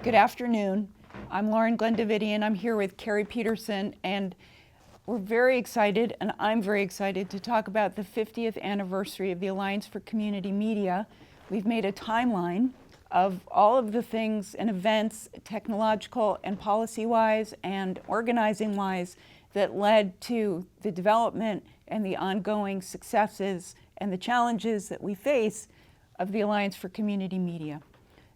Good afternoon. I'm Lauren Davitian. I'm here with Kari Peterson, and we're very excited, and I'm very excited to talk about the 50th anniversary of the Alliance for Community Media. We've made a timeline of all of the things and events, technological and policy-wise and organizing-wise, that led to the development and the ongoing successes and the challenges that we face of the Alliance for Community Media.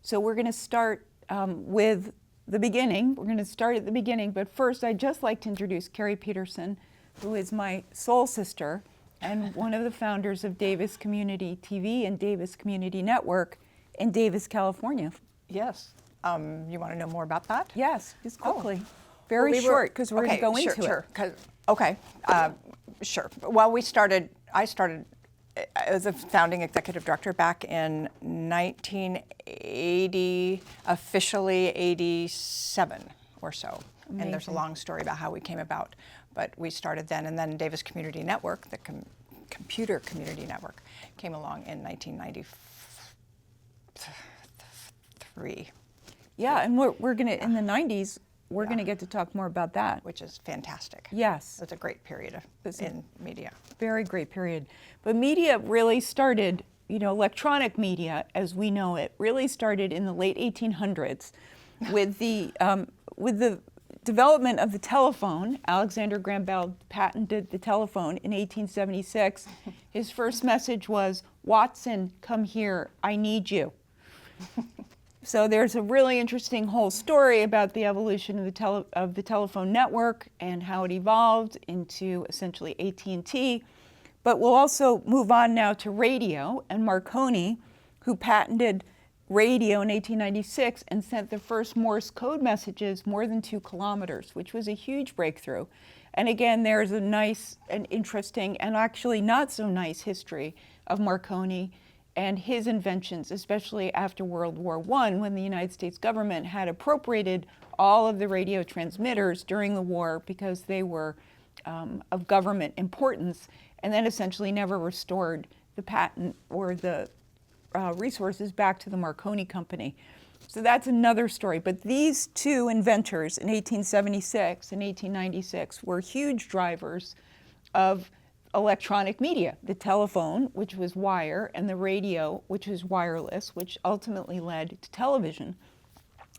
So we're going to start with the beginning. We're going to start at the beginning, but first I'd just like to introduce Kari Peterson, who is my soul sister and one of the founders of Davis Community TV and Davis Community Network in Davis, California. Yes. You want to know more about that? Yes, just quickly. Very short, because we're going to go into it. Okay, sure. Well, I started as a founding executive director back in 1980, officially 87 or so. Amazing. And there's a long story about how we came about, but we started then, and then Davis Community Network, the computer community network, came along in 1993. Yeah, and we're going to, in the 90s, we're going to get to talk more about that. Which is fantastic. Yes. It's a great period in media. Very great period. But media really started, electronic media as we know it, really started in the late 1800s with the development of the telephone. Alexander Graham Bell patented the telephone in 1876. His first message was, "Watson, come here, I need you." So there's a really interesting whole story about the evolution of the telephone network and how it evolved into essentially AT&T. But we'll also move on now to radio, and Marconi, who patented radio in 1896 and sent the first Morse code messages more than 2 kilometers, which was a huge breakthrough. And again, there's a nice and interesting and actually not so nice history of Marconi and his inventions, especially after World War I, when the United States government had appropriated all of the radio transmitters during the war because they were of government importance, and then essentially never restored the patent or the resources back to the Marconi Company. So that's another story. But these two inventors in 1876 and 1896 were huge drivers of electronic media, the telephone, which was wire, and the radio, which was wireless, which ultimately led to television.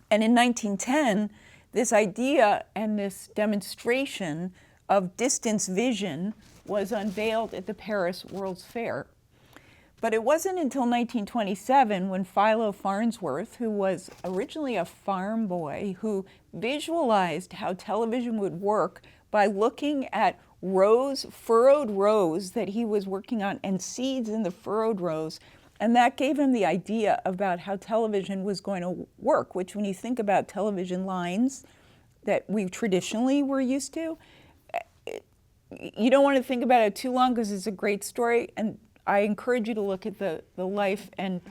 And in 1910, this idea and this demonstration of distance vision was unveiled at the Paris World's Fair. But it wasn't until 1927 when Philo Farnsworth, who was originally a farm boy, who visualized how television would work by looking at furrowed rows that he was working on, and seeds in the furrowed rows. And that gave him the idea about how television was going to work, which when you think about television lines that we traditionally were used to, you don't want to think about it too long because it's a great story. And I encourage you to look at the life and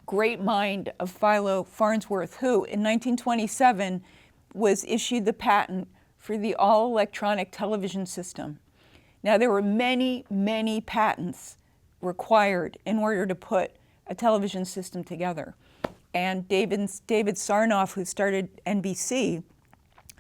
great mind of Philo Farnsworth, who in 1927 was issued the patent for the all-electronic television system. Now, there were many, many patents required in order to put a television system together. And David Sarnoff, who started NBC,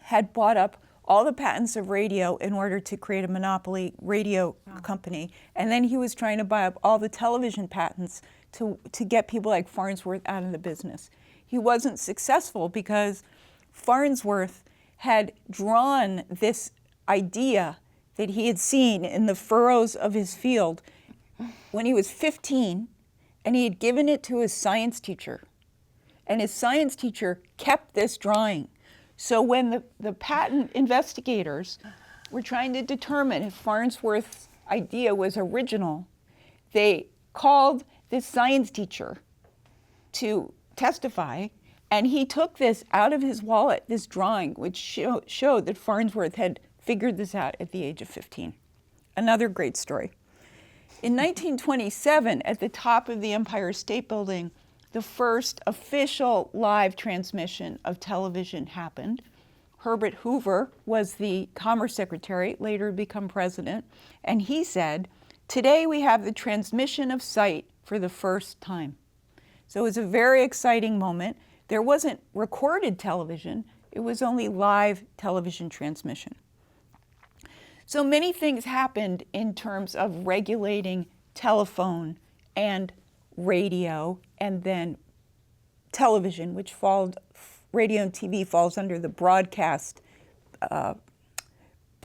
had bought up all the patents of radio in order to create a monopoly radio company. And then he was trying to buy up all the television patents to get people like Farnsworth out of the business. He wasn't successful because Farnsworth had drawn this idea that he had seen in the furrows of his field when he was 15, and he had given it to his science teacher. And his science teacher kept this drawing. So when the patent investigators were trying to determine if Farnsworth's idea was original, they called this science teacher to testify. And he took this out of his wallet, this drawing, which showed that Farnsworth had figured this out at the age of 15. Another great story. In 1927, at the top of the Empire State Building, the first official live transmission of television happened. Herbert Hoover was the Commerce Secretary, later become president, and he said, "Today we have the transmission of sight for the first time." So it was a very exciting moment. There wasn't recorded television, it was only live television transmission. So many things happened in terms of regulating telephone and radio, and then television, which followed, radio and TV falls under the broadcast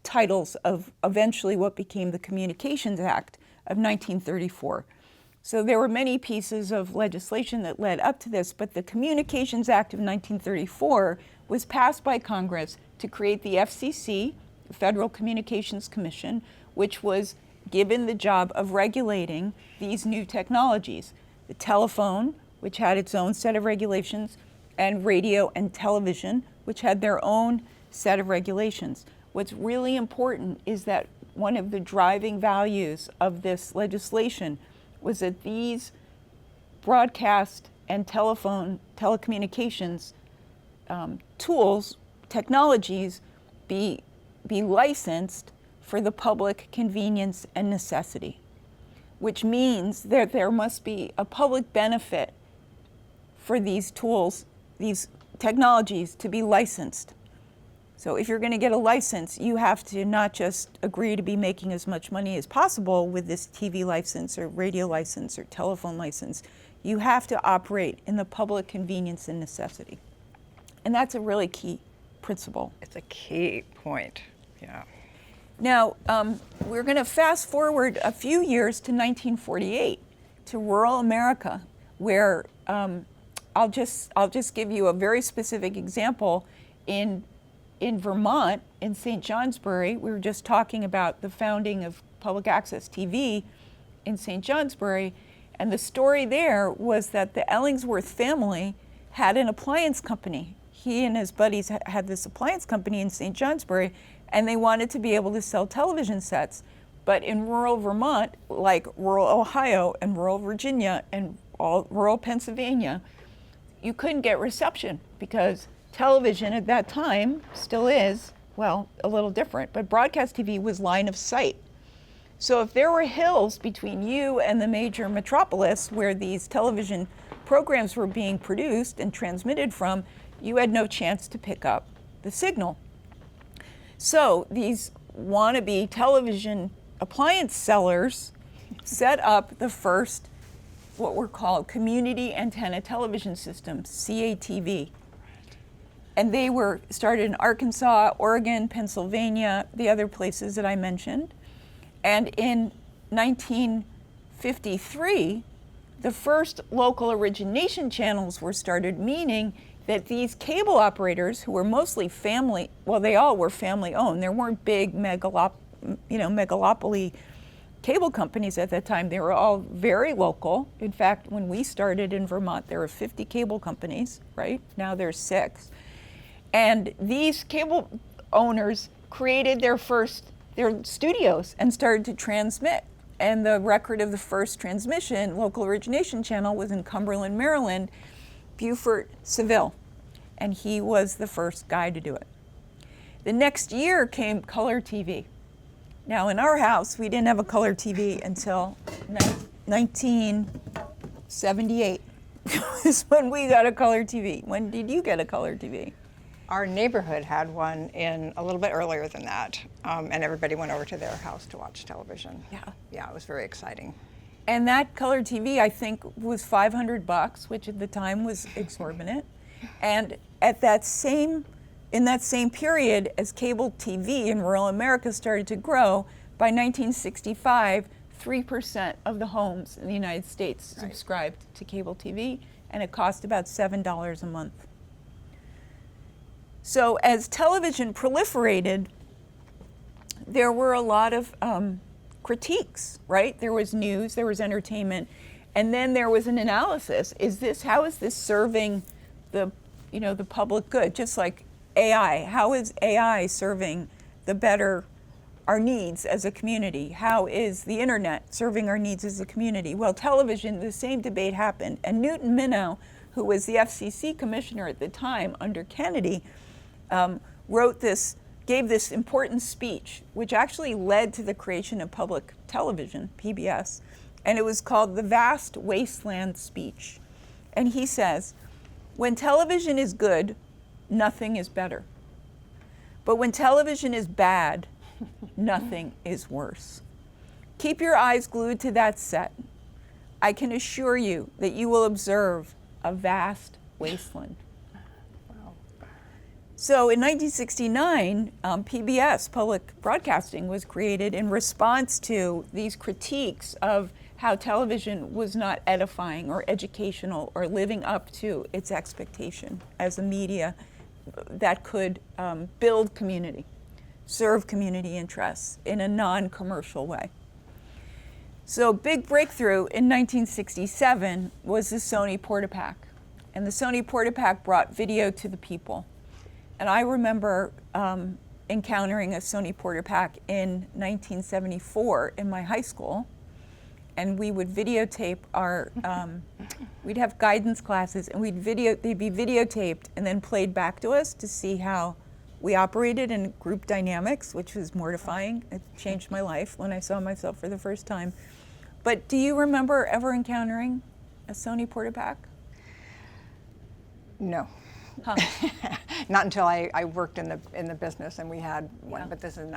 titles of eventually what became the Communications Act of 1934. So there were many pieces of legislation that led up to this, but the Communications Act of 1934 was passed by Congress to create the FCC, the Federal Communications Commission, which was given the job of regulating these new technologies. The telephone, which had its own set of regulations, and radio and television, which had their own set of regulations. What's really important is that one of the driving values of this legislation was that these broadcast and telecommunications tools, technologies, be licensed for the public convenience and necessity, which means that there must be a public benefit for these tools, these technologies, to be licensed. So if you're going to get a license, you have to not just agree to be making as much money as possible with this TV license or radio license or telephone license. You have to operate in the public convenience and necessity. And that's a really key principle. It's a key point, yeah. Now, we're going to fast forward a few years to 1948, to rural America, where I'll just give you a very specific example. In Vermont, in St. Johnsbury, we were just talking about the founding of public access TV in St. Johnsbury, and the story there was that the Ellingsworth family had an appliance company. He and his buddies had this appliance company in St. Johnsbury, and they wanted to be able to sell television sets. But in rural Vermont, like rural Ohio and rural Virginia and all rural Pennsylvania, you couldn't get reception because television at that time still is, well, a little different, but broadcast TV was line of sight. So if there were hills between you and the major metropolis where these television programs were being produced and transmitted from, you had no chance to pick up the signal. So these wannabe television appliance sellers set up the first, what were called community antenna television systems, CATV. And they were started in Arkansas, Oregon, Pennsylvania, the other places that I mentioned. And in 1953, the first local origination channels were started, meaning that these cable operators, who were mostly family, well, they all were family owned. There weren't big megalopoly cable companies at that time. They were all very local. In fact, when we started in Vermont, there were 50 cable companies, right? Now there's 6. And these cable owners created their studios and started to transmit. And the record of the first transmission, local origination channel, was in Cumberland, Maryland, Beaufort Seville. And he was the first guy to do it. The next year came color TV. Now in our house, we didn't have a color TV until 1978. Is when we got a color TV. When did you get a color TV? Our neighborhood had one in a little bit earlier than that, and everybody went over to their house to watch television. Yeah, it was very exciting. And that color TV, I think, was $500, which at the time was exorbitant. And at in that same period, as cable TV in rural America started to grow, by 1965, 3% of the homes in the United States subscribed to cable TV, and it cost about $7 a month. So as television proliferated, there were a lot of critiques, right? There was news, there was entertainment, and then there was an analysis. How is this serving the public good? Just like AI, how is AI serving our needs as a community? How is the internet serving our needs as a community? Well, television, the same debate happened. And Newton Minow, who was the FCC commissioner at the time under Kennedy, gave this important speech, which actually led to the creation of public television, PBS, and it was called the Vast Wasteland Speech. And he says, When television is good, nothing is better. But when television is bad, nothing is worse. Keep your eyes glued to that set. I can assure you that you will observe a vast wasteland. Wow. So in 1969, PBS, Public Broadcasting, was created in response to these critiques of how television was not edifying or educational or living up to its expectation as a media that could build community, serve community interests in a non-commercial way. So big breakthrough in 1967 was the Sony Portapak. And the Sony Portapak brought video to the people. And I remember encountering a Sony Portapak in 1974 in my high school. And we would videotape our, we'd have guidance classes, and they'd be videotaped and then played back to us to see how we operated in group dynamics, which was mortifying. It changed my life when I saw myself for the first time. But do you remember ever encountering a Sony Portapak? No. Huh. Not until I worked in the business, and we had one, Yeah. but this is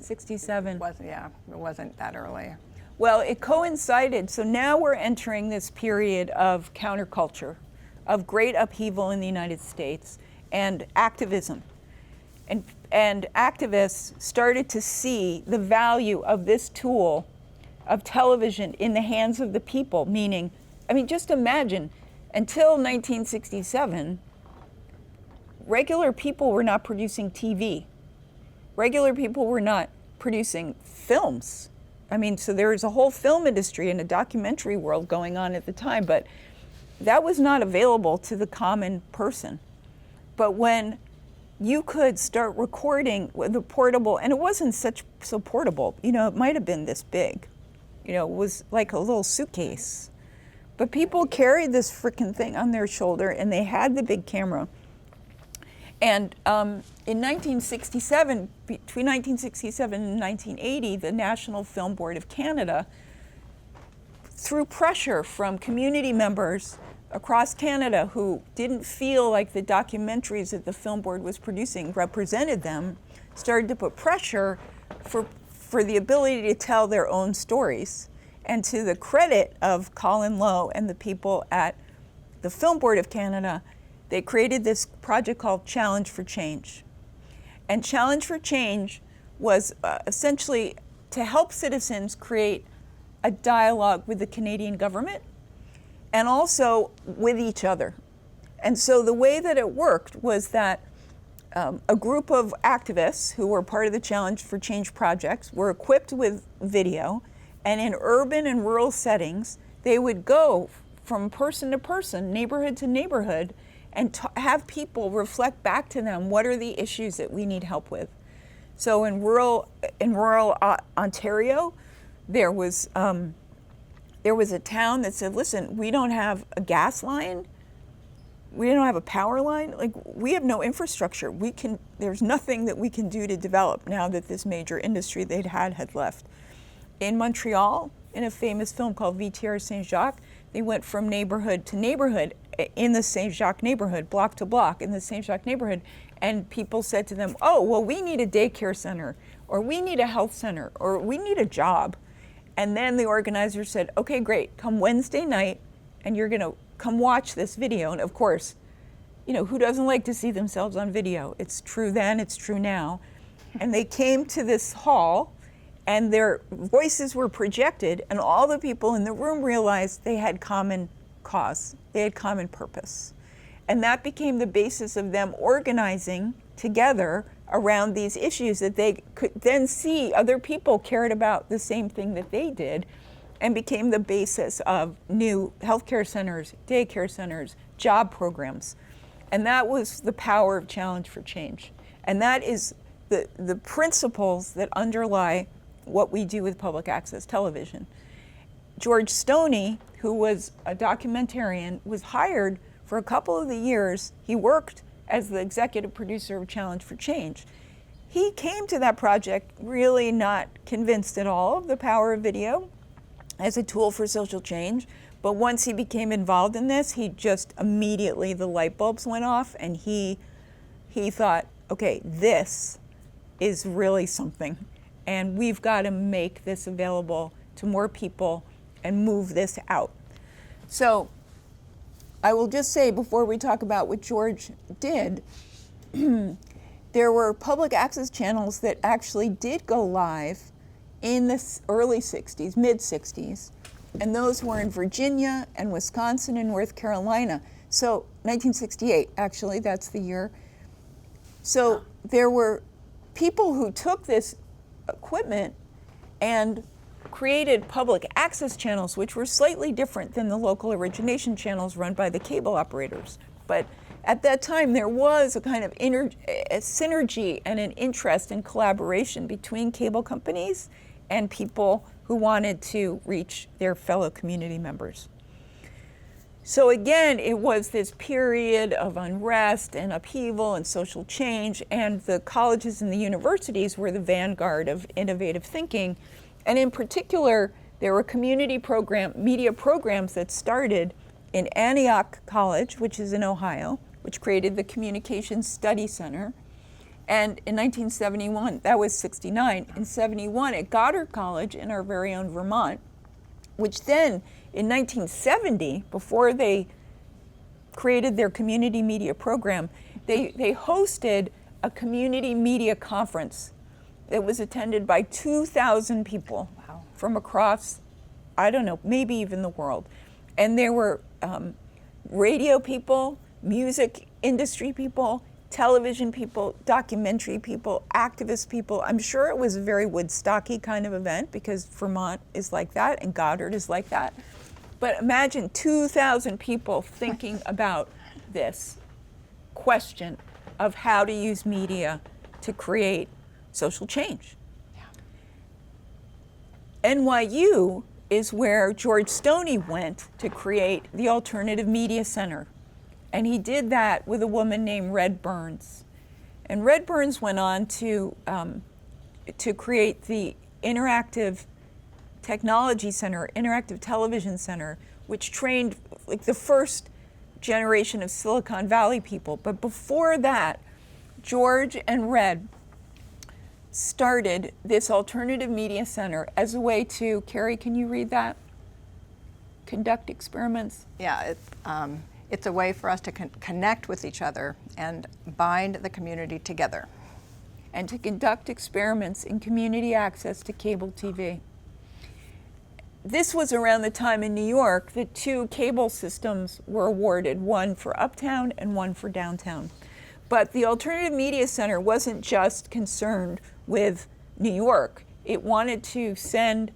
67. It wasn't that early. Well, it coincided. So now we're entering this period of counterculture, of great upheaval in the United States, and activism. And activists started to see the value of this tool of television in the hands of the people, meaning, I mean, just imagine, until 1967, regular people were not producing TV. Regular people were not producing films. I mean, so there was a whole film industry and a documentary world going on at the time, but that was not available to the common person. But when you could start recording with a portable, and it wasn't so portable, you know, it might have been this big, you know, it was like a little suitcase. But people carried this frickin' thing on their shoulder, and they had the big camera. And in 1967, between 1967 and 1980, the National Film Board of Canada, through pressure from community members across Canada who didn't feel like the documentaries that the Film Board was producing represented them, started to put pressure for the ability to tell their own stories. And to the credit of Colin Lowe and the people at the Film Board of Canada, they created this project called Challenge for Change. And Challenge for Change was essentially to help citizens create a dialogue with the Canadian government and also with each other. And so the way that it worked was that a group of activists who were part of the Challenge for Change projects were equipped with video, and in urban and rural settings, they would go from person to person, neighborhood to neighborhood, and have people reflect back to them, what are the issues that we need help with? So in rural Ontario, there was a town that said, listen, we don't have a gas line, we don't have a power line, like we have no infrastructure. There's nothing that we can do to develop now that this major industry they'd had left. In Montreal, in a famous film called VTR Saint Jacques, they went from neighborhood to neighborhood in the Saint Jacques neighborhood, block to block in the Saint Jacques neighborhood, and people said to them, oh, well, we need a daycare center, or we need a health center, or we need a job. And then the organizer said, okay, great, come Wednesday night, and you're gonna come watch this video. And of course, you know, who doesn't like to see themselves on video? It's true then, it's true now. And they came to this hall, and their voices were projected, and all the people in the room realized they had common cause, they had common purpose. And that became the basis of them organizing together around these issues that they could then see other people cared about the same thing that they did, and became the basis of new healthcare centers, daycare centers, job programs. And that was the power of Challenge for Change. And that is the principles that underlie what we do with public access television. George Stoney, who was a documentarian, was hired for a couple of the years. He worked as the executive producer of Challenge for Change. He came to that project really not convinced at all of the power of video as a tool for social change, But once he became involved in this, he just immediately, the light bulbs went off, and he thought, okay, this is really something, and we've got to make this available to more people and move this out. So I will just say, before we talk about what George did, there were public access channels that actually did go live in the early 60s, mid 60s, and those were in Virginia and Wisconsin and North Carolina. So 1968, actually, that's the year. So there were people who took this equipment and created public access channels, which were slightly different than the local origination channels run by the cable operators. But at that time, there was a kind of a synergy and an interest in collaboration between cable companies and people who wanted to reach their fellow community members. So again, it was this period of unrest and upheaval and social change, and the colleges and the universities were the vanguard of innovative thinking. And in particular, there were media programs that started in Antioch College, which is in Ohio, which created the Communications Study Center. And in 1971, that was 69, in 71 at Goddard College in our very own Vermont, which then in 1970, before they created their community media program, they hosted a community media conference that was attended by 2,000 people from across, I don't know, maybe even the world. And there were radio people, music industry people, television people, documentary people, activist people. I'm sure it was a very Woodstocky kind of event because Vermont is like that and Goddard is like that. But imagine 2,000 people thinking about this question of how to use media to create social change. NYU is where George Stoney went to create the Alternative Media Center. And he did that with a woman named Red Burns. And Red Burns went on to create the Interactive Technology Center, Interactive Television Center, which trained like the first generation of Silicon Valley people. But before that, George and Red started this Alternative Media Center as a way to, Kari, can you read that? Conduct experiments? Yeah, it's a way for us to connect with each other and bind the community together. And to conduct experiments in community access to cable TV. This was around the time in New York that 2 cable systems were awarded, one for uptown and one for downtown. But the Alternative Media Center wasn't just concerned with New York. It wanted to send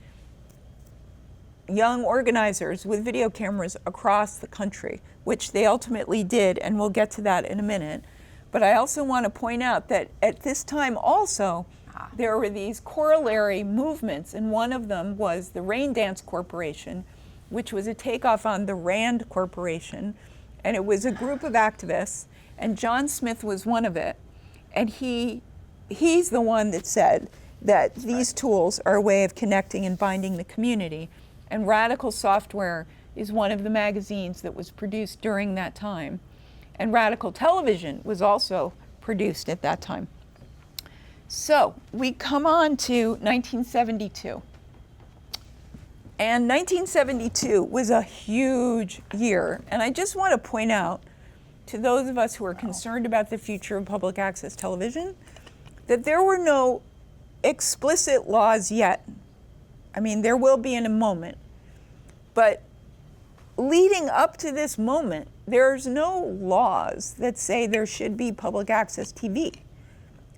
young organizers with video cameras across the country, which they ultimately did, and we'll get to that in a minute. But I also want to point out that at this time also, there were these corollary movements, and one of them was the Rain Dance Corporation, which was a takeoff on the Rand Corporation, and it was a group of activists, and John Smith was one of it. And he's the one that said that these tools are a way of connecting and binding the community. And Radical Software is one of the magazines that was produced during that time. And Radical Television was also produced at that time. So we come on to 1972. And 1972 was a huge year. And I just want to point out to those of us who are concerned about the future of public access television that there were no explicit laws yet. I mean, there will be in a moment. But leading up to this moment, there's no laws that say there should be public access TV.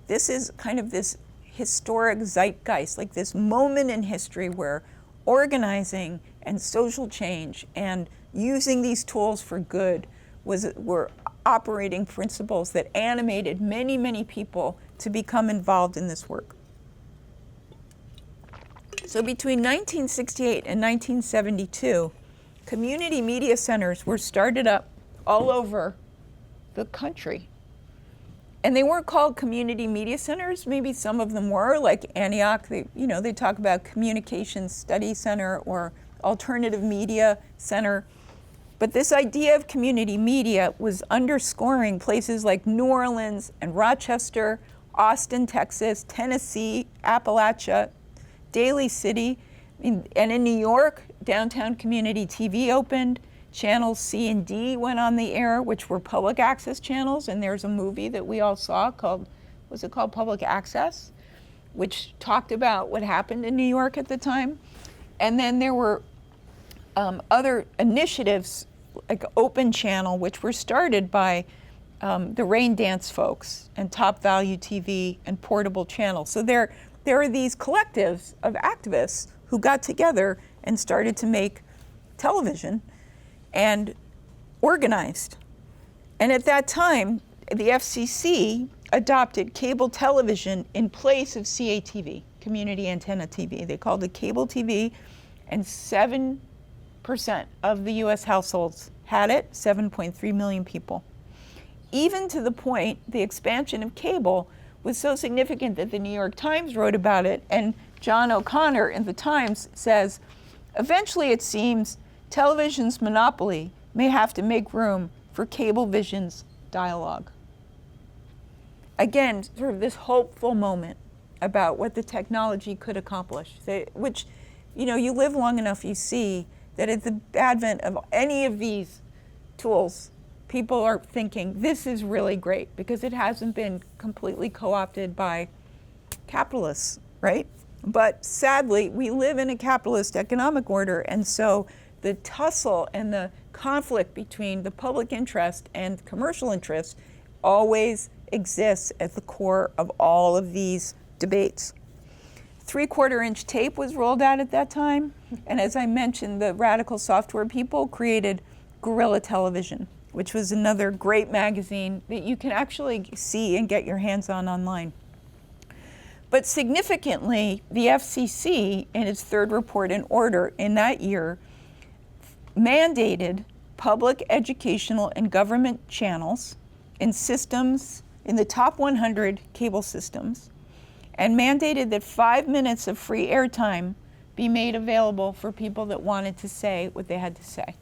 This is kind of this historic zeitgeist, like this moment in history where organizing and social change and using these tools for good were operating principles that animated many, many people to become involved in this work. So between 1968 and 1972, community media centers were started up all over the country. And they weren't called community media centers. Maybe some of them were, like Antioch. They talk about Communications Study Center or alternative media center. But this idea of community media was underscoring places like New Orleans and Rochester, Austin, Texas, Tennessee, Appalachia, Daly City, and in New York, Downtown Community TV opened. Channels C and D went on the air, which were public access channels, and there's a movie that we all saw called, was it called Public Access, which talked about what happened in New York at the time. And then there were other initiatives like Open Channel, which were started by the Rain Dance folks and Top Value TV and Portable Channel. So there are these collectives of activists who got together and started to make television and organized. And at that time, the FCC adopted cable television in place of CATV, Community Antenna TV. They called it cable TV, and 7% of the US households had it, 7.3 million people. Even to the point, the expansion of cable was so significant that the New York Times wrote about it, and John O'Connor in the Times says, eventually it seems television's monopoly may have to make room for Cablevision's dialogue. Again, sort of this hopeful moment about what the technology could accomplish, which, you know, you live long enough, you see that at the advent of any of these tools, people are thinking, this is really great because it hasn't been completely co-opted by capitalists, right? But sadly, we live in a capitalist economic order, and so the tussle and the conflict between the public interest and commercial interest always exists at the core of all of these debates. 3/4-inch tape was rolled out at that time, and as I mentioned, the radical software people created Guerrilla Television, which was another great magazine that you can actually see and get your hands on online. But significantly, the FCC, in its third report in order in that year, mandated public educational and government channels in systems, in the top 100 cable systems, and mandated that 5 minutes of free airtime be made available for people that wanted to say what they had to say,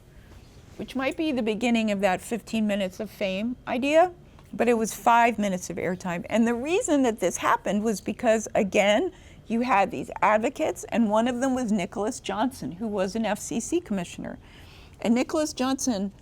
which might be the beginning of that 15 minutes of fame idea, but it was 5 minutes of airtime. And the reason that this happened was because, again, you had these advocates, and one of them was Nicholas Johnson, who was an FCC commissioner. And Nicholas Johnson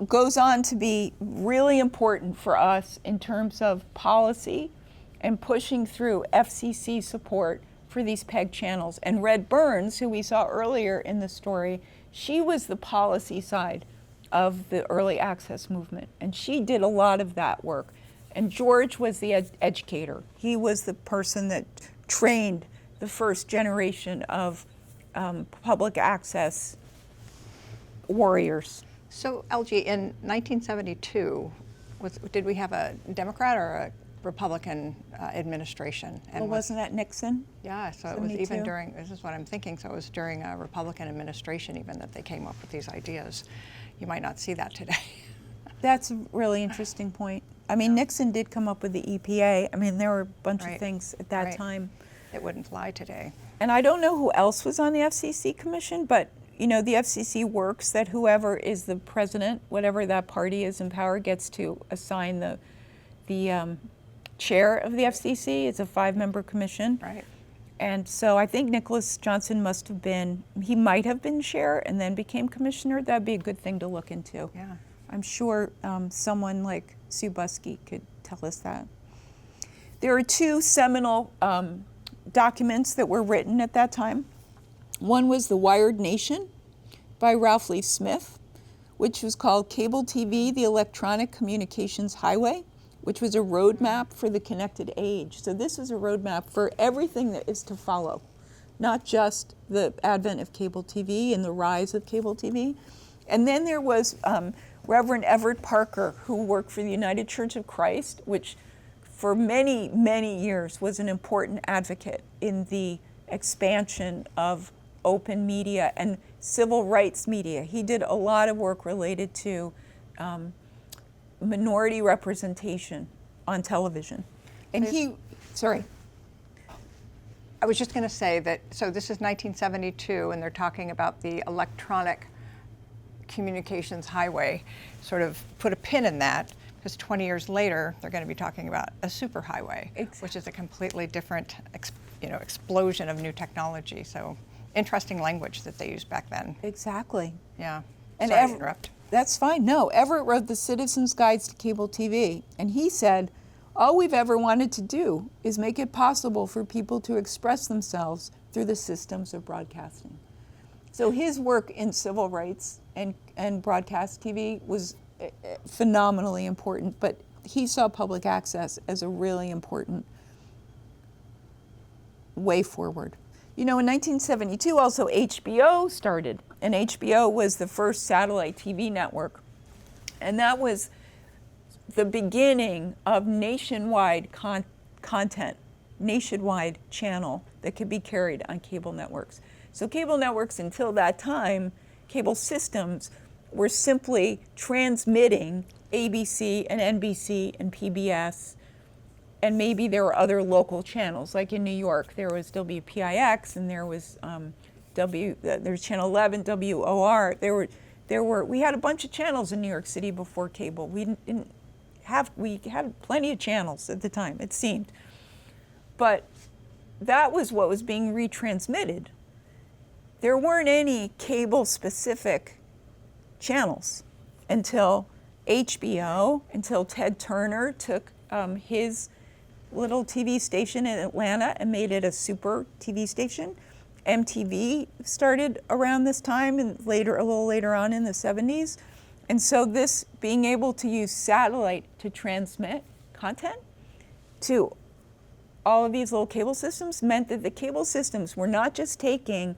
goes on to be really important for us in terms of policy and pushing through FCC support for these PEG channels. And Red Burns, who we saw earlier in the story, she was the policy side of the early access movement, and she did a lot of that work. And George was the educator. He was the person that trained the first generation of public access warriors. So, LG, in 1972, did we have a Democrat or a Republican administration? And Well, wasn't that Nixon? Yeah, so it was even during, this is what I'm thinking, so it was during a Republican administration even that they came up with these ideas. You might not see that today. That's a really interesting point. I mean, Nixon did come up with the EPA. I mean, there were a bunch Right. of things at that Right. time. It wouldn't fly today. And I don't know who else was on the FCC commission, but you know, the FCC works that whoever is the president, whatever that party is in power, gets to assign the chair of the FCC. It's a 5-member commission. Right. And so I think Nicholas Johnson he might have been chair and then became commissioner. That'd be a good thing to look into. Yeah. I'm sure someone like Sue Buskey could tell us that. There are 2 seminal documents that were written at that time. One was The Wired Nation by Ralph Lee Smith, which was called Cable TV, the Electronic Communications Highway, which was a roadmap for the connected age. So this was a roadmap for everything that is to follow, not just the advent of cable TV and the rise of cable TV. And then there was Reverend Everett Parker, who worked for the United Church of Christ, which for many, many years was an important advocate in the expansion of open media and civil rights media. He did a lot of work related to minority representation on television. And I was just going to say that, so this is 1972, and they're talking about the electronic communications highway. Sort of put a pin in that, because 20 years later, they're going to be talking about a superhighway, which is a completely different explosion of new technology. So interesting language that they used back then. Exactly. Yeah. And Sorry to interrupt. That's fine. No, Everett wrote the Citizen's Guides to Cable TV, and he said, all we've ever wanted to do is make it possible for people to express themselves through the systems of broadcasting. So his work in civil rights and broadcast TV was phenomenally important, but he saw public access as a really important way forward. You know, in 1972, also HBO started, and HBO was the first satellite TV network, and that was the beginning of nationwide content, nationwide channel that could be carried on cable networks. So cable networks until that time, cable systems, were simply transmitting ABC and NBC and PBS, and maybe there were other local channels, like in New York, there was WPIX, and there was there's Channel 11, WOR. We had a bunch of channels in New York City before cable. We had plenty of channels at the time, it seemed. But that was what was being retransmitted. There weren't any cable-specific channels until HBO, until Ted Turner took his little TV station in Atlanta and made it a super TV station. MTV started around this time, and a little later on in the 70s. And so this being able to use satellite to transmit content to all of these little cable systems meant that the cable systems were not just taking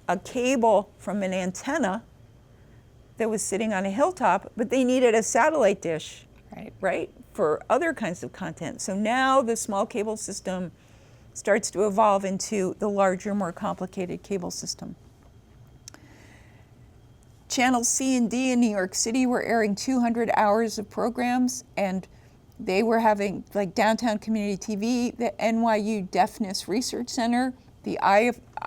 a cable from an antenna that was sitting on a hilltop, but they needed a satellite dish, right, for other kinds of content. So now the small cable system starts to evolve into the larger, more complicated cable system. Channels C and D in New York City were airing 200 hours of programs, and they were having, like, Downtown Community TV, the NYU Deafness Research Center, the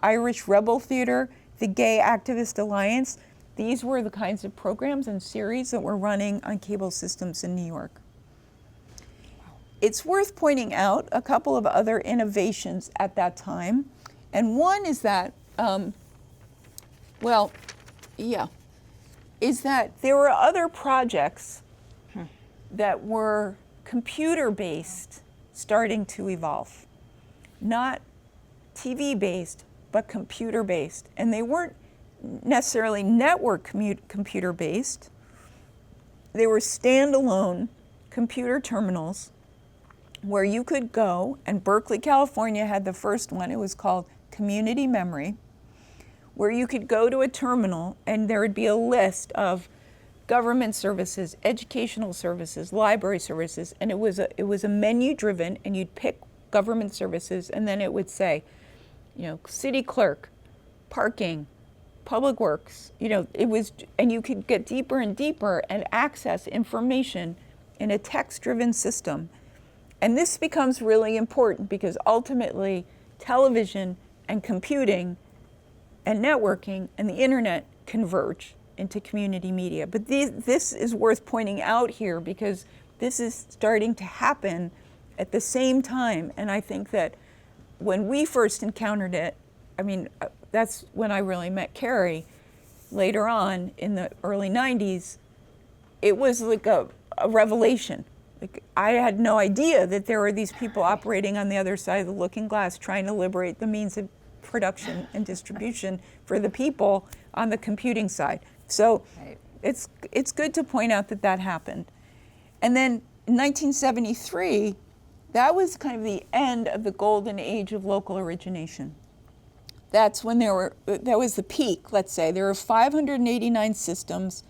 Irish Rebel Theater, the Gay Activist Alliance. These were the kinds of programs and series that were running on cable systems in New York. It's worth pointing out a couple of other innovations at that time, and one is that, is that there were other projects that were computer-based starting to evolve. Not TV-based, but computer-based. And they weren't necessarily network computer-based. They were standalone computer terminals where you could go, and Berkeley, California had the first one. It was called Community Memory, where you could go to a terminal and there would be a list of government services, educational services, library services, and it was a menu driven, and you'd pick government services, and then it would say, city clerk, parking, public works, and you could get deeper and deeper and access information in a text-driven system. And this becomes really important because ultimately television and computing and networking and the internet converge into community media. But this is worth pointing out here because this is starting to happen at the same time. And I think that when we first encountered it, that's when I really met Kari. Later on in the early 90s, it was like a revelation. Like, I had no idea that there were these people operating on the other side of the looking glass trying to liberate the means of production and distribution for the people on the computing side. So it's good to point out that that happened. And then in 1973, that was kind of the end of the golden age of local origination. That's when that was the peak, let's say. There were 589 systems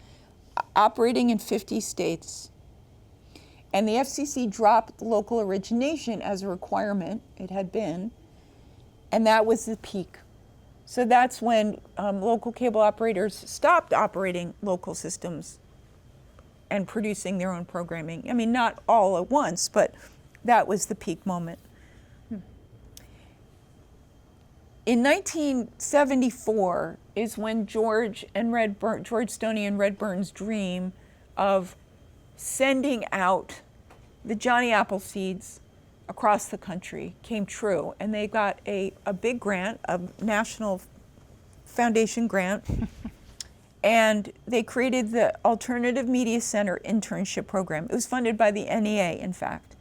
operating in 50 states. And the FCC dropped local origination as a requirement, it had been, and that was the peak. So that's when local cable operators stopped operating local systems and producing their own programming. Not all at once, but that was the peak moment. In 1974 is when George Stoney and Red Burns' dream of sending out the Johnny Appleseeds across the country came true. And they got a big grant, a national foundation grant, and they created the Alternative Media Center internship program. It was funded by the NEA, in fact.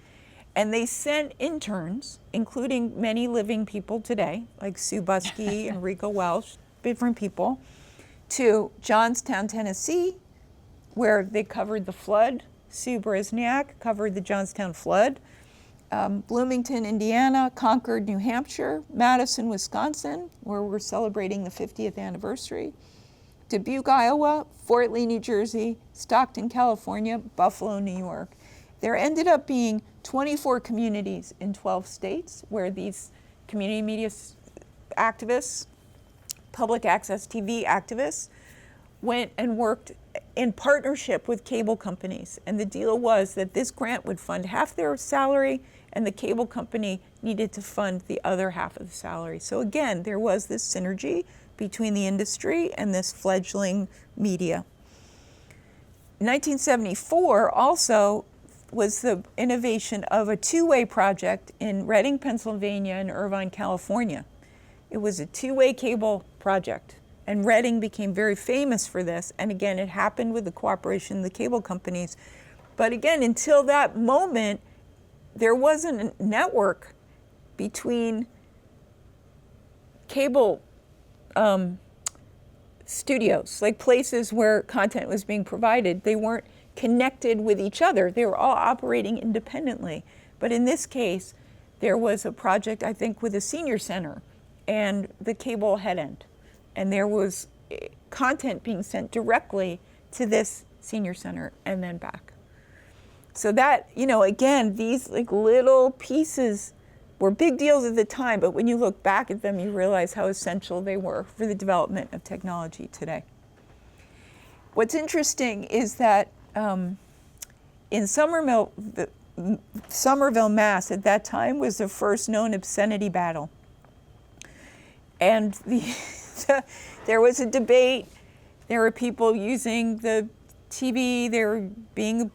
And they sent interns, including many living people today, like Sue Buskey and Rico Welsh, different people, to Johnstown, Tennessee, where they covered the flood. Sue Brisniak covered the Johnstown flood. Bloomington, Indiana, Concord, New Hampshire, Madison, Wisconsin, where we're celebrating the 50th anniversary, Dubuque, Iowa, Fort Lee, New Jersey, Stockton, California, Buffalo, New York. There ended up being 24 communities in 12 states where these community media activists, public access TV activists, went and worked in partnership with cable companies. And the deal was that this grant would fund half their salary and the cable company needed to fund the other half of the salary. So again, there was this synergy between the industry and this fledgling media. 1974 also was the innovation of a two-way project in Reading, Pennsylvania and Irvine, California. It was a two-way cable project, and Reading became very famous for this. And again, it happened with the cooperation of the cable companies. But again, until that moment, there wasn't a network between cable studios, like places where content was being provided. They weren't connected with each other. They were all operating independently. But in this case, there was a project, I think, with a senior center and the cable head end. And there was content being sent directly to this senior center and then back. So that, again, these like little pieces were big deals at the time, but when you look back at them, you realize how essential they were for the development of technology today. What's interesting is that in Somerville, Mass, at that time was the first known obscenity battle. And there was a debate. There were people using the TV. They were being,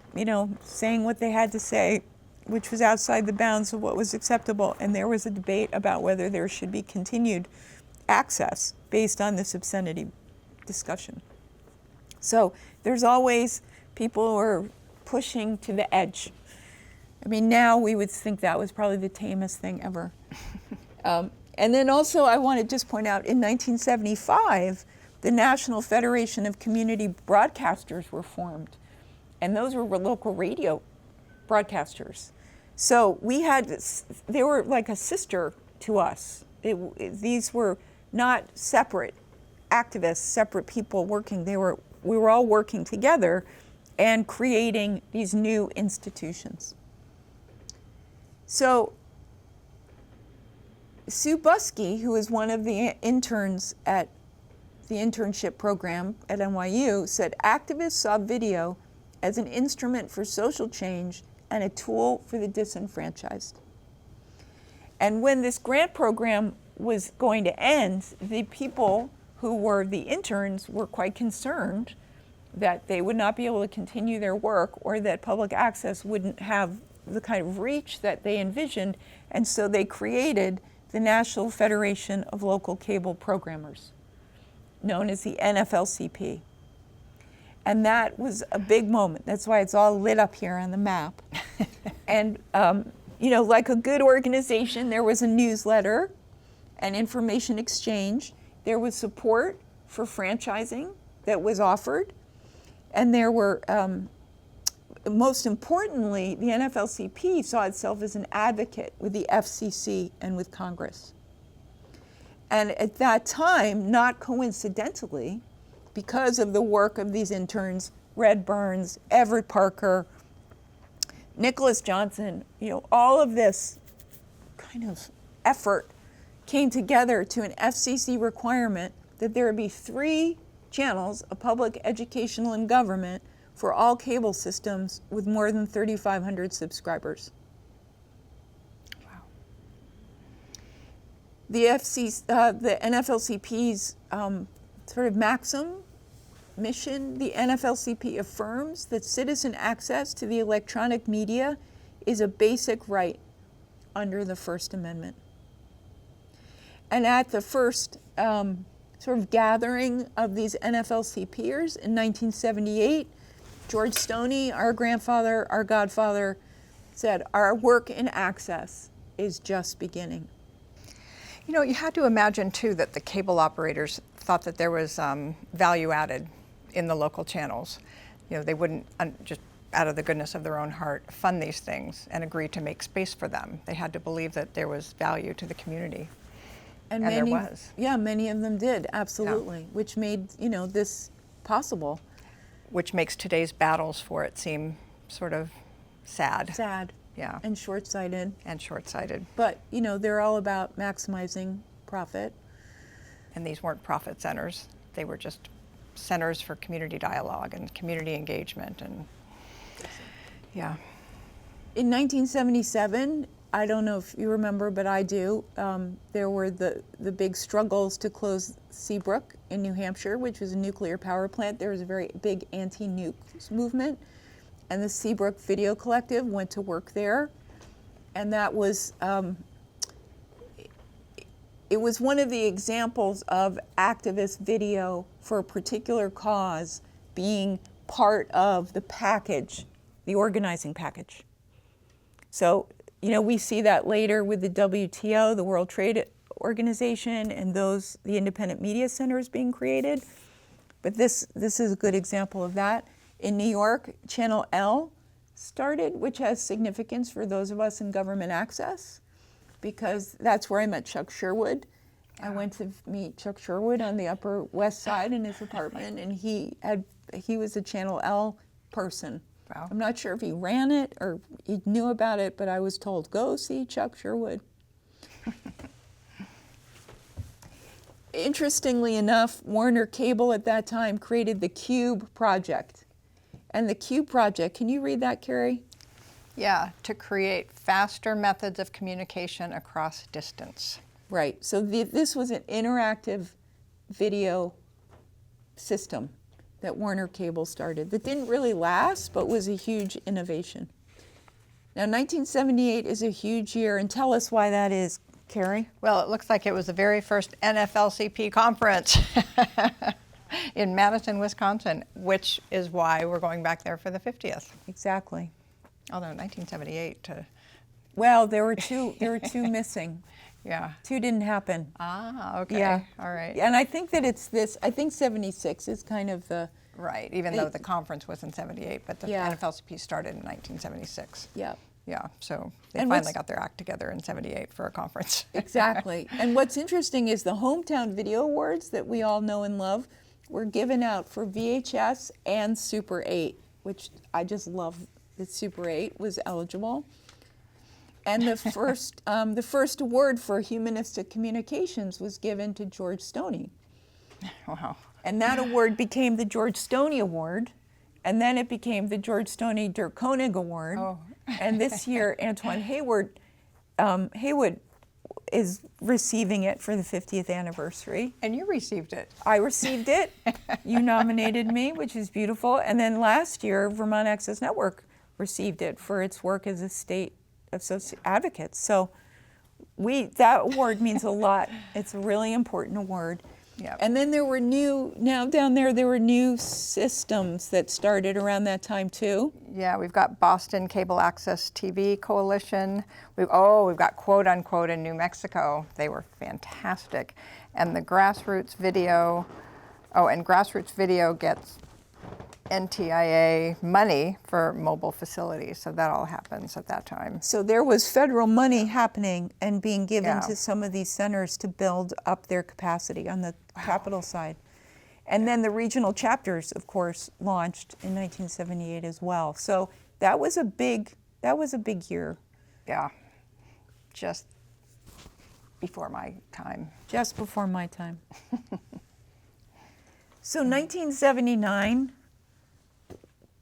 saying what they had to say, which was outside the bounds of what was acceptable. And there was a debate about whether there should be continued access based on this obscenity discussion. So there's always people who are pushing to the edge. I mean, now we would think that was probably the tamest thing ever. And then also I want to just point out, in 1975, the National Federation of Community Broadcasters were formed. And those were local radio broadcasters. So they were like a sister to us. These were not separate activists, separate people working. We were all working together and creating these new institutions. So Sue Buskey, who is one of the interns at the internship program at NYU, said activists saw video as an instrument for social change and a tool for the disenfranchised. And when this grant program was going to end, the people who were the interns were quite concerned that they would not be able to continue their work or that public access wouldn't have the kind of reach that they envisioned. And so they created the National Federation of Local Cable Programmers, known as the NFLCP. And that was a big moment. That's why it's all lit up here on the map. And, like a good organization, there was a newsletter and information exchange. There was support for franchising that was offered. And there were, most importantly, the NFLCP saw itself as an advocate with the FCC and with Congress. And at that time, not coincidentally, because of the work of these interns, Red Burns, Everett Parker, Nicholas Johnson, all of this kind of effort came together to an FCC requirement that there would be 3 channels of public, educational, and government for all cable systems with more than 3,500 subscribers. Wow. the NFLCP's sort of maxim, mission, the NFLCP affirms that citizen access to the electronic media is a basic right under the First Amendment. And at the first sort of gathering of these NFLCPers in 1978, George Stoney, our grandfather, our godfather, said, our work in access is just beginning. You know, you had to imagine too that the cable operators thought that there was value added in the local channels. You know, they wouldn't just out of the goodness of their own heart fund these things and agree to make space for them. They had to believe that there was value to the community. And there was. Yeah, many of them did, absolutely, yeah. Which made, you know, this possible. Which makes today's battles for it seem sort of sad. Sad. Yeah. And short-sighted. And short-sighted. But, you know, they're all about maximizing profit. And these weren't profit centers. They were just centers for community dialogue and community engagement. And yeah. In 1977, I don't know if you remember, but I do, there were the big struggles to close Seabrook in New Hampshire, which was a nuclear power plant. There was a very big anti-nuke movement, and the Seabrook Video Collective went to work there. And that was, it was one of the examples of activist video for a particular cause being part of the package, the organizing package. So, you know, we see that later with the WTO, the World Trade Organization, and the independent media centers being created. But this is a good example of that. In New York, Channel L started, which has significance for those of us in government access, because that's where I met Chuck Sherwood. I went to meet Chuck Sherwood on the Upper West Side in his apartment, and he was a Channel L person. Wow. I'm not sure if he ran it or he knew about it, but I was told, go see Chuck Sherwood. Interestingly enough, Warner Cable at that time created the Cube Project. And the Cube Project, can you read that, Kari? Yeah, to create faster methods of communication across distance. Right, so this was an interactive video system that Warner Cable started that didn't really last, but was a huge innovation. Now, 1978 is a huge year, and tell us why that is, Kari. Well, it looks like it was the very first NFLCP conference in Madison, Wisconsin, which is why we're going back there for the 50th. Exactly. Although 1978 to... Well, there were two missing. Yeah. 2 didn't happen. Ah, okay. Yeah. All right. And I think that it's this, I think 76 is kind of the... Right, even though the conference was in 78, but the NFLCP started in 1976. Yeah. Yeah, so they And finally got their act together in 78 for a conference. Exactly. And what's interesting is the Hometown Video Awards that we all know and love were given out for VHS and Super 8, which I just love that Super 8 was eligible. And the first award for humanistic communications was given to George Stoney. Wow. And that award became the George Stoney Award, and then it became the George Stoney Der Koenig Award. Oh. And this year, Antoine Haywood is receiving it for the 50th anniversary. And you received it. I received it. You nominated me, which is beautiful. And then last year, Vermont Access Network received it for its work as a state advocate. So that award means a lot. It's a really important award. Yep. And then there were down there were new systems that started around that time too. Yeah, we've got Boston Cable Access TV Coalition. We've got Quote Unquote in New Mexico. They were fantastic. And the Grassroots Video, Grassroots Video gets NTIA money for mobile facilities, so that all happens at that time. So there was federal money happening and being given to some of these centers to build up their capacity on the capital side. And then the regional chapters, of course, launched in 1978 as well. So that was a big year. Yeah, just before my time. Just before my time. So 1979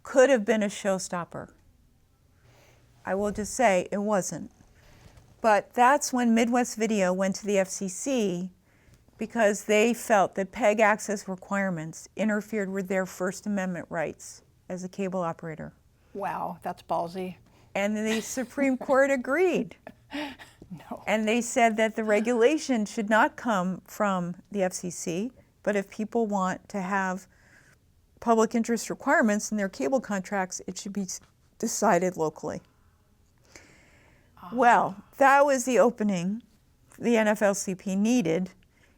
could have been a showstopper. I will just say it wasn't. But that's when Midwest Video went to the FCC because they felt that PEG access requirements interfered with their First Amendment rights as a cable operator. Wow, that's ballsy. And the Supreme Court agreed. No. And they said that the regulation should not come from the FCC, but if people want to have public interest requirements in their cable contracts, it should be decided locally. Well, that was the opening the NFLCP needed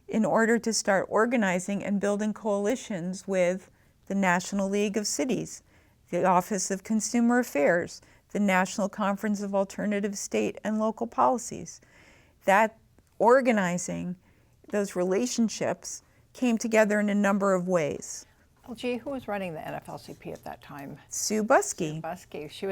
in order to start organizing and building coalitions with the National League of Cities, the Office of Consumer Affairs, the National Conference of Alternative State and Local Policies. That organizing, those relationships, came together in a number of ways. Well, gee, who was running the NFLCP at that time? Sue Buskey. Busky. She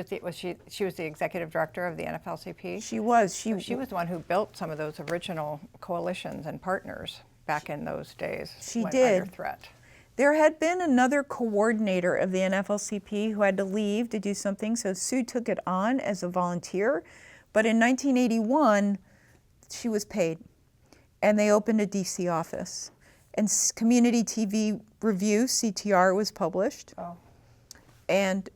was the executive director of the NFLCP. She was. She was the one who built some of those original coalitions and partners back in those days. She when did. Under threat. There had been another coordinator of the NFLCP who had to leave to do something, so Sue took it on as a volunteer. But in 1981, she was paid, and they opened a DC office. And Community TV Review, CTR, was published. Oh. And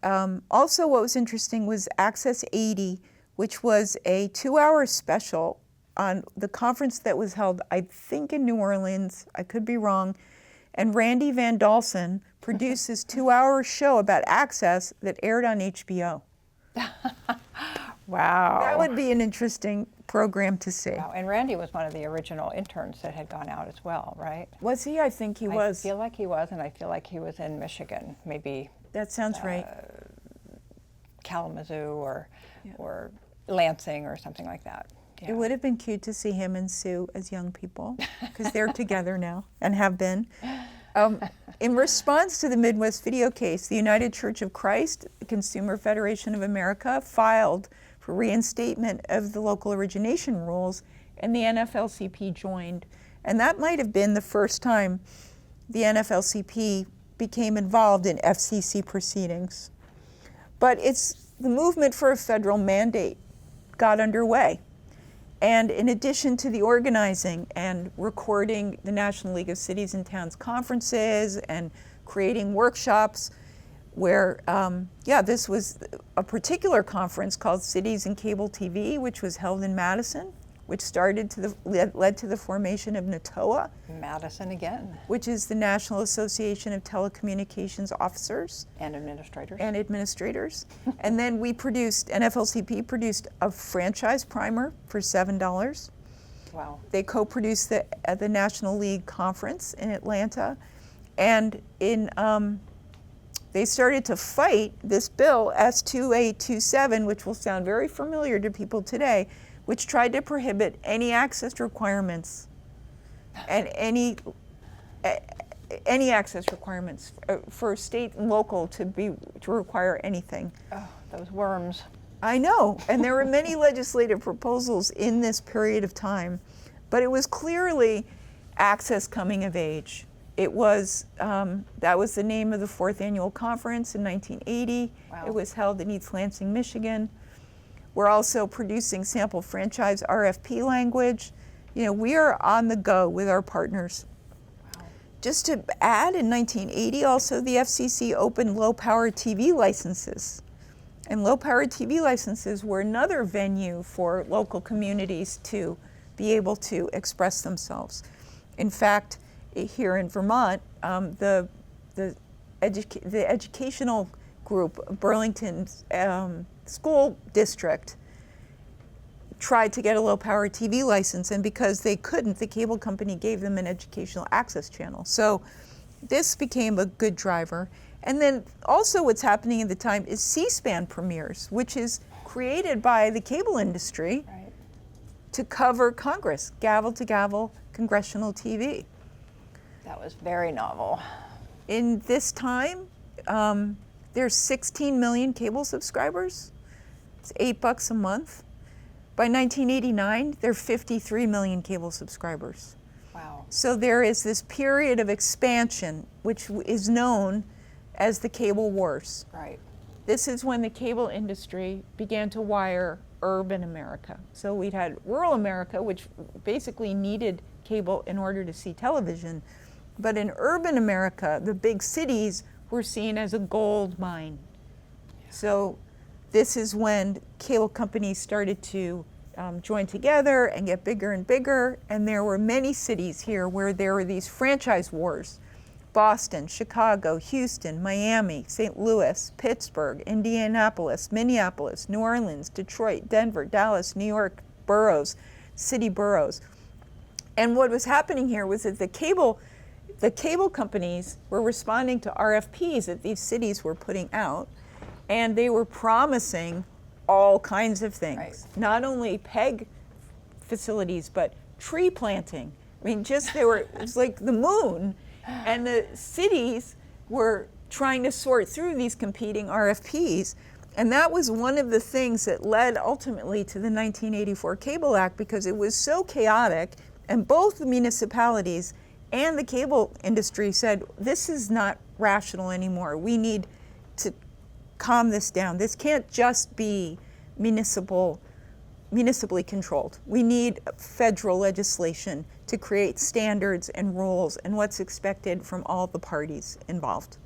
also what was interesting was Access 80, which was a 2-hour special on the conference that was held, I think, in New Orleans. I could be wrong. And Randy Van Dalsen produced this 2-hour show about access that aired on HBO. Wow. That would be an interesting program to see. Wow. And Randy was one of the original interns that had gone out as well, right? Was he? I think he was. I feel like he was, and I feel like he was in Michigan, maybe That sounds right. Kalamazoo or Lansing or something like that. Yeah. It would have been cute to see him and Sue as young people, because they're together now and have been. In response to the Midwest Video case, the United Church of Christ, the Consumer Federation of America, filed for reinstatement of the local origination rules, and the NFLCP joined. And that might have been the first time the NFLCP became involved in FCC proceedings. But the movement for a federal mandate got underway. And in addition to the organizing and recording the National League of Cities and Towns conferences and creating workshops where, this was a particular conference called Cities and Cable TV, which was held in Madison, which led to the formation of NATOA. Madison again. Which is the National Association of Telecommunications Officers. And administrators. And then NFLCP produced a franchise primer for $7. Wow. They co-produced the National League Conference in Atlanta. And they started to fight this bill, S2827, which will sound very familiar to people today, which tried to prohibit any access requirements and any access requirements for state and local to require anything. Oh, those worms. I know, and there were many legislative proposals in this period of time, but it was clearly access coming of age. It was, that was the name of the 4th annual conference in 1980. Wow. It was held in East Lansing, Michigan. We're also producing sample franchise RFP language. We are on the go with our partners. Wow. Just to add, in 1980 also the FCC opened low-power TV licenses. And low-power TV licenses were another venue for local communities to be able to express themselves. In fact, here in Vermont, the educational group, Burlington's school district, tried to get a low-power TV license, and because they couldn't, the cable company gave them an educational access channel. So this became a good driver. And then also what's happening at the time is C-SPAN premieres, which is created by the cable industry to cover Congress, gavel-to-gavel congressional TV. That was very novel. In this time, there's 16 million cable subscribers. It's $8 a month. By 1989, there are 53 million cable subscribers. Wow. So there is this period of expansion, which is known as the cable wars. Right. This is when the cable industry began to wire urban America. So we'd had rural America, which basically needed cable in order to see television. But in urban America, the big cities were seen as a gold mine. So this is when cable companies started to join together and get bigger and bigger. And there were many cities here where there were these franchise wars. Boston, Chicago, Houston, Miami, St. Louis, Pittsburgh, Indianapolis, Minneapolis, New Orleans, Detroit, Denver, Dallas, New York, boroughs, city boroughs. And what was happening here was that the cable companies were responding to RFPs that these cities were putting out, and they were promising all kinds of things. Right. Not only PEG facilities, but tree planting. I mean, it was like the moon. And the cities were trying to sort through these competing RFPs. And that was one of the things that led ultimately to the 1984 Cable Act, because it was so chaotic, and both the municipalities and the cable industry said, this is not rational anymore. We need to calm this down. This can't just be municipally controlled. We need federal legislation to create standards and rules and what's expected from all the parties involved.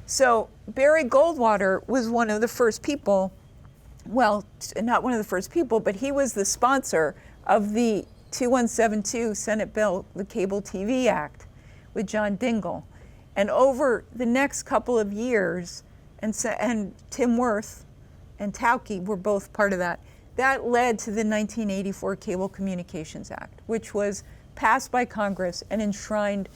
So Barry Goldwater was one of the first people, well, not one of the first people, but he was the sponsor of the 2172 Senate bill, the Cable TV Act, with John Dingell. And over the next couple of years, and Tim Worth and Tauke were both part of that, that led to the 1984 Cable Communications Act, which was passed by Congress and enshrined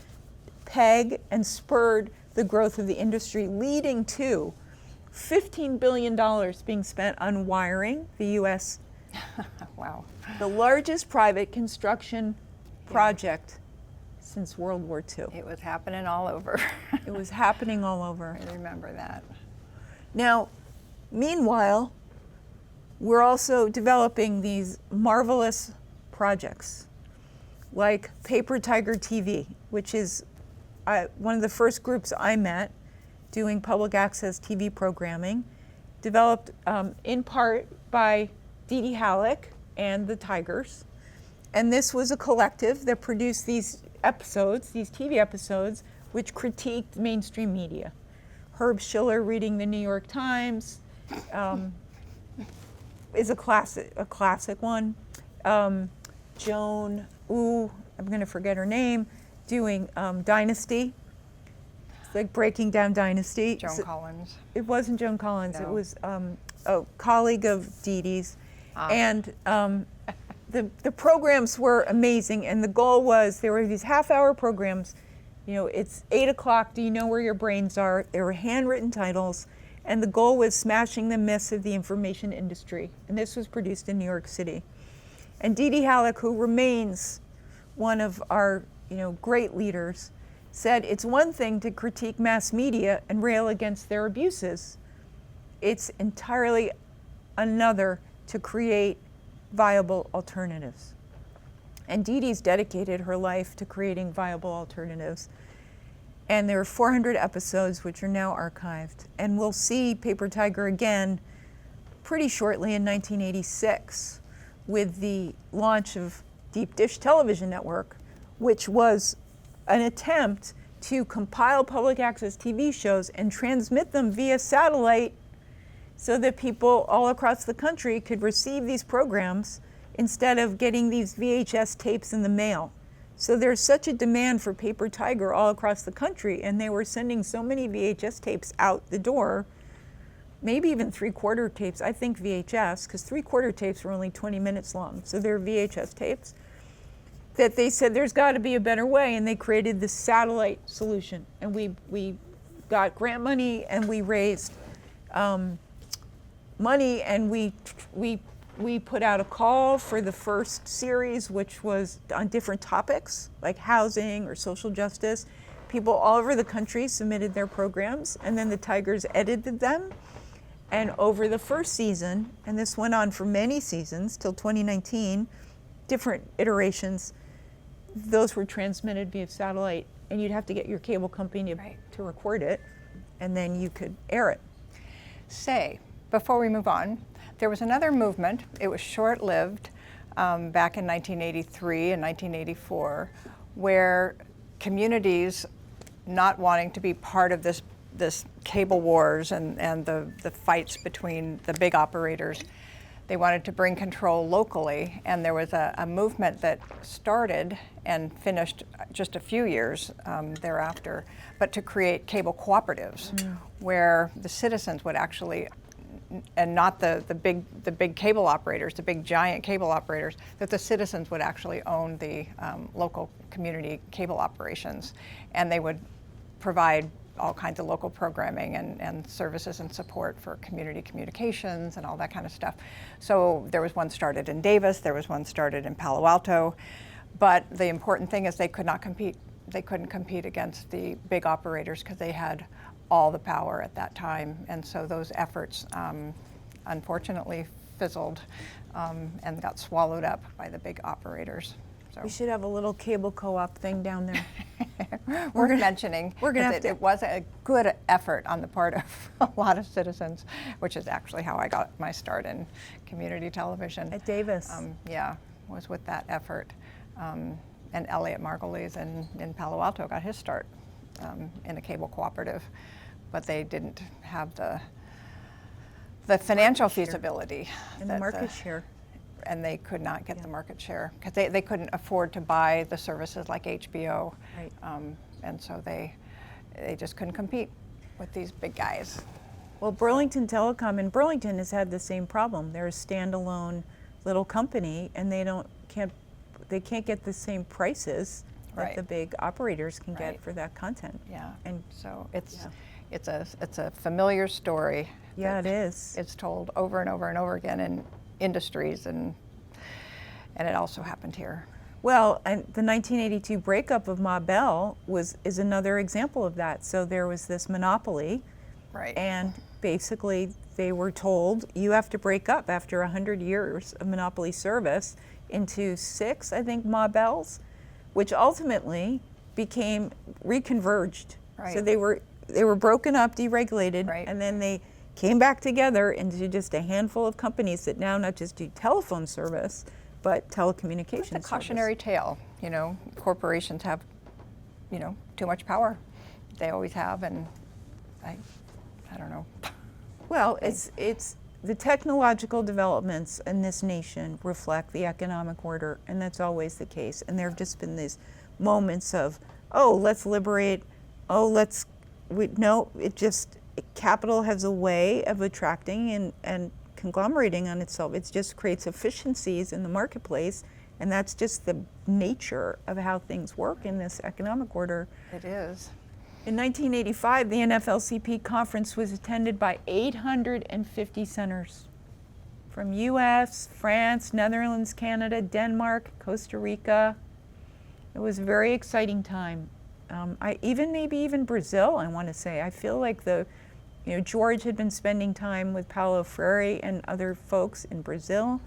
PEG and spurred the growth of the industry, leading to $15 billion being spent on wiring the U.S. Wow. The largest private construction project since World War II. It was happening all over. It was happening all over. I remember that. Now, meanwhile, we're also developing these marvelous projects like Paper Tiger TV, which is one of the first groups I met doing public access TV programming, developed in part by Dee Dee Halleck and the Tigers. And this was a collective that produced these episodes, these TV episodes, which critiqued mainstream media. Herb Schiller reading the New York Times is a classic one. Joan, I'm going to forget her name, doing Dynasty. It's like breaking down Dynasty. Joan Collins. It wasn't Joan Collins. No. It was a colleague of Dee Dee's. And the programs were amazing. And the goal was, there were these half-hour programs. You know, it's 8 o'clock, do you know where your brains are? There were handwritten titles. And the goal was smashing the myths of the information industry. And this was produced in New York City. And Dee Dee Halleck, who remains one of our great leaders, said it's one thing to critique mass media and rail against their abuses. It's entirely another to create viable alternatives. And Dee Dee's dedicated her life to creating viable alternatives. And there are 400 episodes which are now archived. And we'll see Paper Tiger again pretty shortly in 1986 with the launch of Deep Dish Television Network, which was an attempt to compile public access TV shows and transmit them via satellite so that people all across the country could receive these programs instead of getting these VHS tapes in the mail. So there's such a demand for Paper Tiger all across the country, and they were sending so many VHS tapes out the door, maybe even 3/4 tapes, I think VHS, because 3/4 tapes were only 20 minutes long, so they're VHS tapes, that they said there's got to be a better way, and they created this satellite solution. And we got grant money, and we raised money, and we put out a call for the first series, which was on different topics like housing or social justice. People all over the country submitted their programs, and then the Tigers edited them. And over the first season, and this went on for many seasons till 2019, different iterations, those were transmitted via satellite, and you'd have to get your cable company to record it, and then you could air it. Before we move on, There was another movement. It was short-lived back in 1983 and 1984, where communities not wanting to be part of this cable wars and the fights between the big operators, they wanted to bring control locally, and there was a movement that started and finished just a few years thereafter, but to create cable cooperatives where the citizens would actually, and not the big cable operators, the big giant cable operators, that the citizens would actually own the local community cable operations, and they would provide all kinds of local programming and services and support for community communications and all that kind of stuff. So there was one started in Davis, there was one started in Palo Alto, but the important thing is they could not compete. They couldn't compete against the big operators because they had all the power at that time, and so those efforts unfortunately fizzled and got swallowed up by the big operators. So. We should have a little cable co-op thing down there. Worth mentioning. We're gonna have to. It was a good effort on the part of a lot of citizens, which is actually how I got my start in community television. At Davis. Yeah, was with that effort. And Elliot Margulies in Palo Alto got his start in a cable cooperative, but they didn't have the financial feasibility. And the market share. And they could not get the market share because they couldn't afford to buy the services like HBO. Right. And so they just couldn't compete with these big guys. Well, Burlington Telecom in Burlington has had the same problem. They're a standalone little company, and they can't get the same prices that the big operators can get for that content. Yeah. And so it's a familiar story. Yeah, it is. It's told over and over and over again in industries, and it also happened here. Well, and the 1982 breakup of Ma Bell is another example of that. So there was this monopoly, right? And basically they were told you have to break up after 100 years of monopoly service into 6, I think, Ma Bells, which ultimately became reconverged. Right. So they were broken up, deregulated, and then they came back together into just a handful of companies that now not just do telephone service, but telecommunications service. It's a cautionary tale. You know, corporations have, too much power. They always have, and I don't know. Well, it's the technological developments in this nation reflect the economic order, and that's always the case. And there have just been these moments of, let's liberate, capital has a way of attracting and conglomerating on itself. It just creates efficiencies in the marketplace, and that's just the nature of how things work in this economic order. It is. In 1985, the NFLCP conference was attended by 850 senators from US, France, Netherlands, Canada, Denmark, Costa Rica. It was a very exciting time. Maybe even Brazil, I want to say. I feel like George had been spending time with Paulo Freire and other folks in Brazil.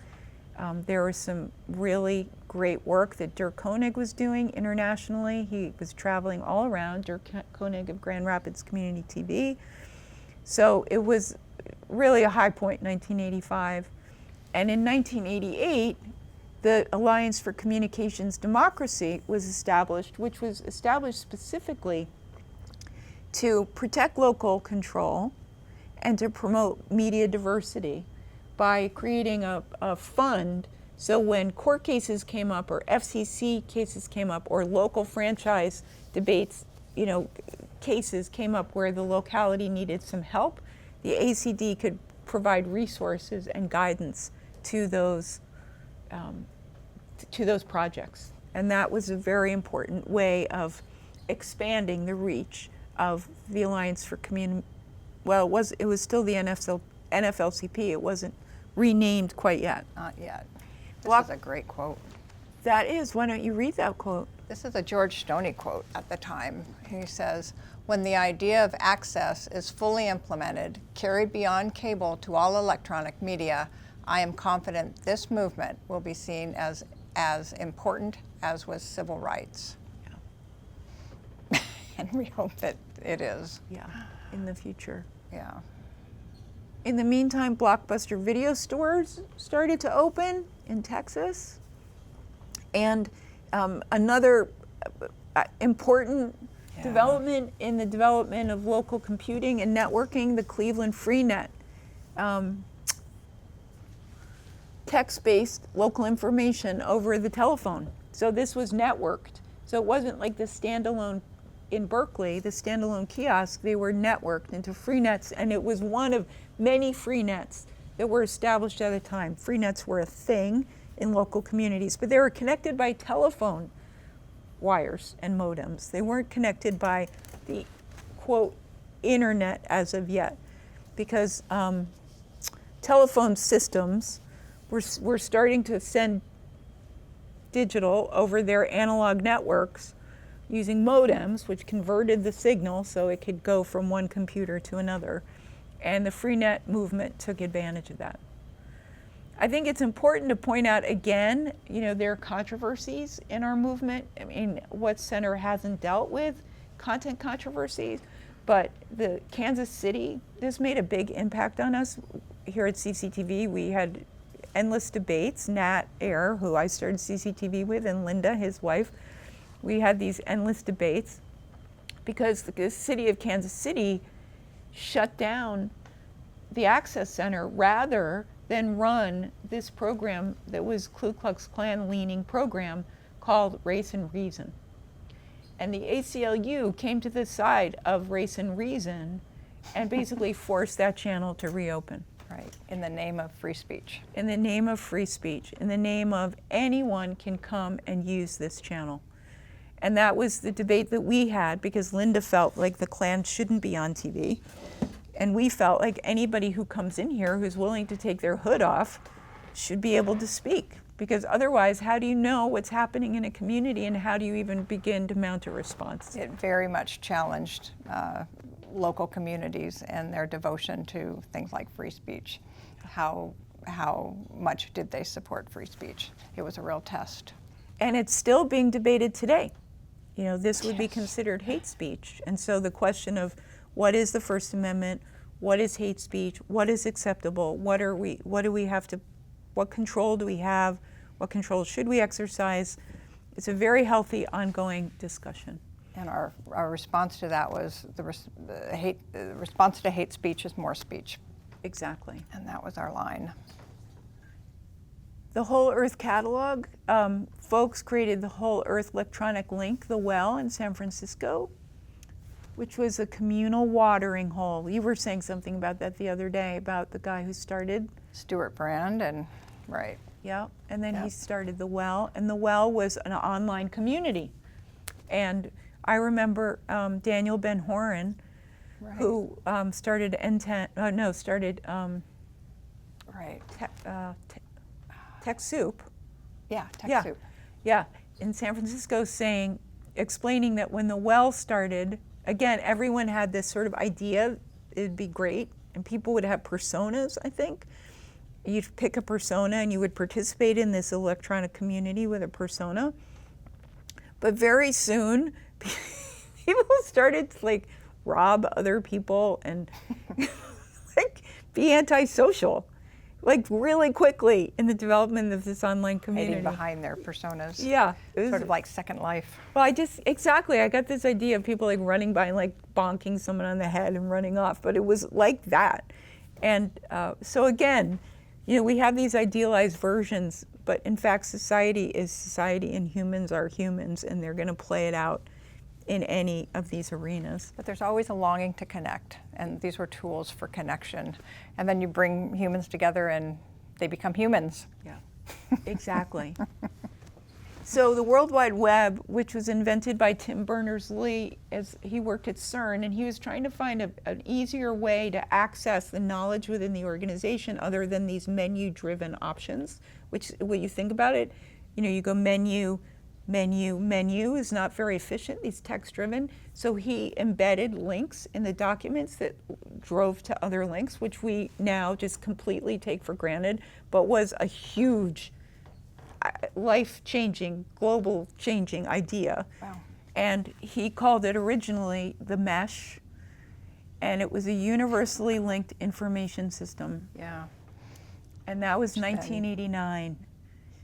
There was some really great work that Dirk Koenig was doing internationally. He was traveling all around, Dirk Koenig of Grand Rapids Community TV. So it was really a high point in 1985. And in 1988, the Alliance for Communications Democracy was established, which was established specifically to protect local control and to promote media diversity by creating a fund. So when court cases came up or FCC cases came up or local franchise debates, cases came up where the locality needed some help, the ACD could provide resources and guidance to those projects. And that was a very important way of expanding the reach of the Alliance for it was still the NFLCP. It wasn't renamed quite yet. Not yet. This is a great quote. That is. Why don't you read that quote? This is a George Stoney quote at the time. He says, "When the idea of access is fully implemented, carried beyond cable to all electronic media, I am confident this movement will be seen as important as was civil rights." Yeah. And we hope that it is. Yeah, in the future. Yeah. In the meantime, Blockbuster video stores started to open in Texas. And another important development in the development of local computing and networking, the Cleveland FreeNet, text-based local information over the telephone. So this was networked. So it wasn't like the standalone in Berkeley, the standalone kiosk, they were networked into FreeNets, and it was one of many FreeNets that were established at the time. FreeNets were a thing in local communities, but they were connected by telephone wires and modems. They weren't connected by the, quote, internet as of yet, because telephone systems were starting to send digital over their analog networks using modems, which converted the signal so it could go from one computer to another. And the FreeNet movement took advantage of that. I think it's important to point out again, there are controversies in our movement. I mean, what center hasn't dealt with content controversies? But the Kansas City, this made a big impact on us. Here at CCTV, we had endless debates. Nat Ayer, who I started CCTV with, and Linda, his wife, we had these endless debates because the city of Kansas City shut down the Access Center rather than run this program that was Ku Klux Klan leaning program called Race and Reason. And the ACLU came to the side of Race and Reason and basically forced that channel to reopen. Right, in the name of free speech. In the name of free speech, in the name of anyone can come and use this channel. And that was the debate that we had, because Linda felt like the Klan shouldn't be on TV. And we felt like anybody who comes in here who's willing to take their hood off should be able to speak. Because otherwise, how do you know what's happening in a community, and how do you even begin to mount a response? It very much challenged local communities and their devotion to things like free speech. How much did they support free speech? It was a real test. And it's still being debated today. This would be considered hate speech. And so the question of what is the First Amendment, what is hate speech, what is acceptable, what control do we have, what control should we exercise? It's a very healthy, ongoing discussion. And our response to that was the response to hate speech is more speech. Exactly. And that was our line. The Whole Earth Catalog, folks created the Whole Earth Electronic Link, the well in San Francisco, which was a communal watering hole. You were saying something about that the other day, about the guy who started. Stuart Brand, and right. Yeah, and then he started the well, and the well was an online community. And I remember Daniel Ben-Horan, who started TechSoup. Yeah, TechSoup. Yeah, in San Francisco, explaining that when the well started, again, everyone had this sort of idea it'd be great, and people would have personas, I think. You'd pick a persona and you would participate in this electronic community with a persona. But very soon, people started to rob other people and be antisocial, really quickly in the development of this online community. Hiding behind their personas. Yeah. Sort of like Second Life. Well, I got this idea of people running by and bonking someone on the head and running off, but it was like that. And so again, we have these idealized versions, but in fact, society is society and humans are humans, and they're going to play it out in any of these arenas. But there's always a longing to connect, and these were tools for connection. And then you bring humans together and they become humans. Yeah, exactly. So the World Wide Web, which was invented by Tim Berners-Lee, as he worked at CERN, and he was trying to find an easier way to access the knowledge within the organization other than these menu-driven options, which, when you think about it, you go menu is not very efficient, these text-driven. So he embedded links in the documents that drove to other links, which we now just completely take for granted, but was a huge life-changing, global-changing idea. Wow. And he called it originally the mesh. and it was a universally linked information system. Yeah. And that was 1989.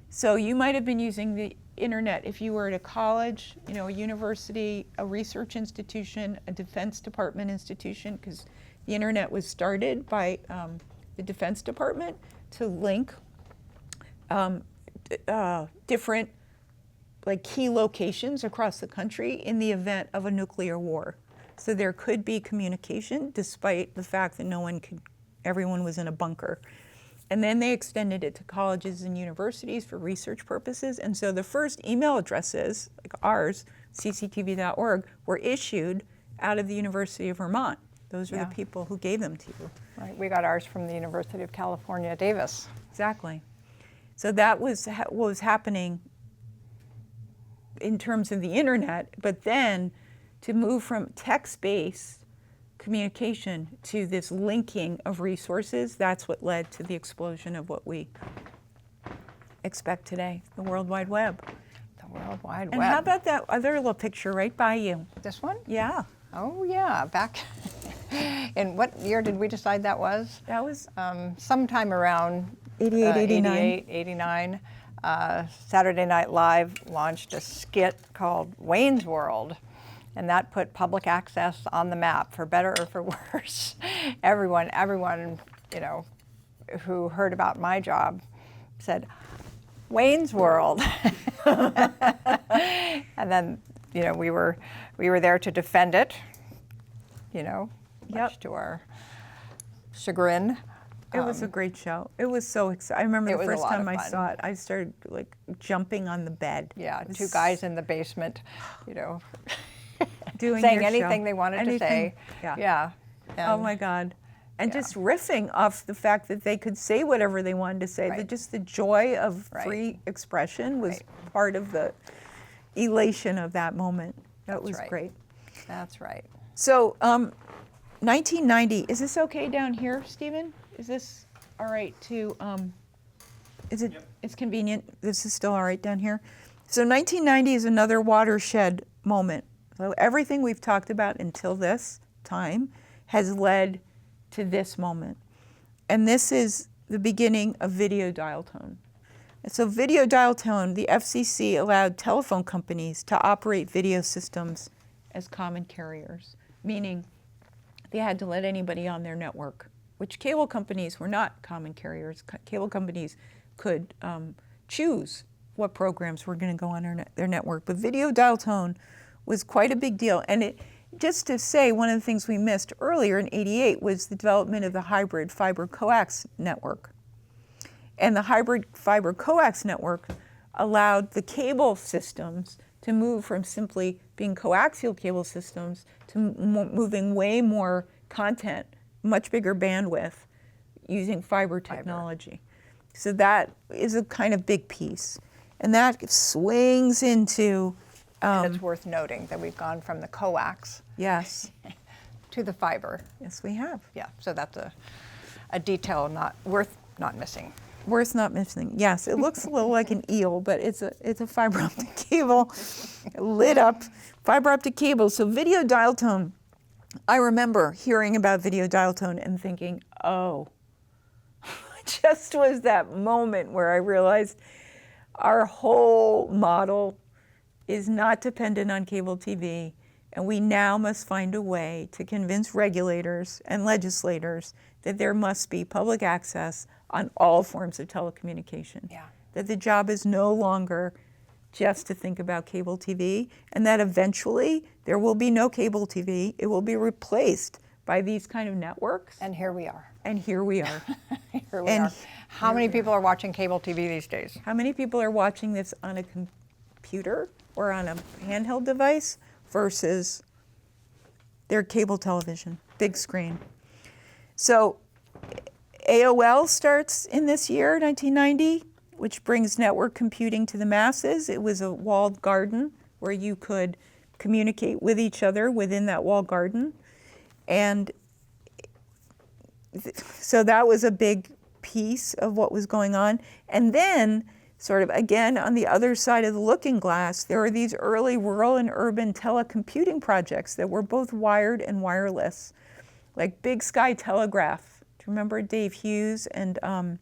So you might have been using the internet if you were at a college, you know, a university, a research institution, a Defense Department institution, because the internet was started by the Defense Department to link different like key locations across the country in the event of a nuclear war. So there could be communication despite the fact that everyone was in a bunker. And then they extended it to colleges and universities for research purposes. And so the first email addresses, like ours, cctv.org, were issued out of the University of Vermont. Those are the people who gave them to you. Right. We got ours from the University of California, Davis. Exactly. So that was what was happening in terms of the internet. But then to move from text-based communication to this linking of resources, that's what led to the explosion of what we expect today, the World Wide Web. The World Wide Web. And how about that other little picture right by you? This one? Yeah. Oh, yeah. Back in what year did we decide that was? That was sometime around 88, 89. 88, 89. Saturday Night Live launched a skit called Wayne's World. And that put public access on the map, for better or for worse. Everyone, you know, who heard about my job said, Wayne's World. And then, you know, we were there to defend it, you know, much to our chagrin. It was a great show. It was so exciting. I remember the first time I fun. saw it, I started like jumping on the bed. Yeah, two guys in the basement, you know, doing saying their anything show. they wanted to say. Yeah. And Oh my God. And just riffing off the fact that they could say whatever they wanted to say. Right. Just the joy of free expression was part of the elation of that moment. That was great. That's right. So 1990, is this okay down here, Stephen? Is this all right to, is it, it's convenient, this is still all right down here? So 1990 is another watershed moment. So everything we've talked about until this time has led to this moment. And this is the beginning of video dial tone. And so video dial tone, the FCC allowed telephone companies to operate video systems as common carriers, meaning they had to let anybody on their network, which cable companies were not common carriers. Cable companies could choose what programs were going to go on their network. But video dial tone was quite a big deal. And just to say, one of the things we missed earlier in '88 was the development of the hybrid fiber coax network. And the hybrid fiber coax network allowed the cable systems to move from simply being coaxial cable systems to moving way more content, much bigger bandwidth, using fiber technology. So that is a kind of big piece. And that swings into... and it's worth noting that we've gone from the coax to the fiber. Yes, we have. Yeah, so that's a detail worth not missing. Worth not missing. Yes, it looks a little like an eel, but it's a fiber optic cable, lit up fiber optic cable. So video dial tone. I remember hearing about video dial tone and thinking, oh, it just was that moment where I realized our whole model is not dependent on cable TV, and we now must find a way to convince regulators and legislators that there must be public access on all forms of telecommunication. Yeah. That the job is no longer just to think about cable TV, and that eventually there will be no cable TV. It will be replaced by these kind of networks. And here we are. And here we are. Here we are. How many people are watching cable TV these days? How many people are watching this on a computer or on a handheld device versus their cable television, big screen? So AOL starts in this year, 1990, which brings network computing to the masses. It was a walled garden where you could communicate with each other within that walled garden. And so that was a big piece of what was going on. And then, sort of again, on the other side of the looking glass, there were these early rural and urban telecomputing projects that were both wired and wireless. like Big Sky Telegraph. Do you remember Dave Hughes and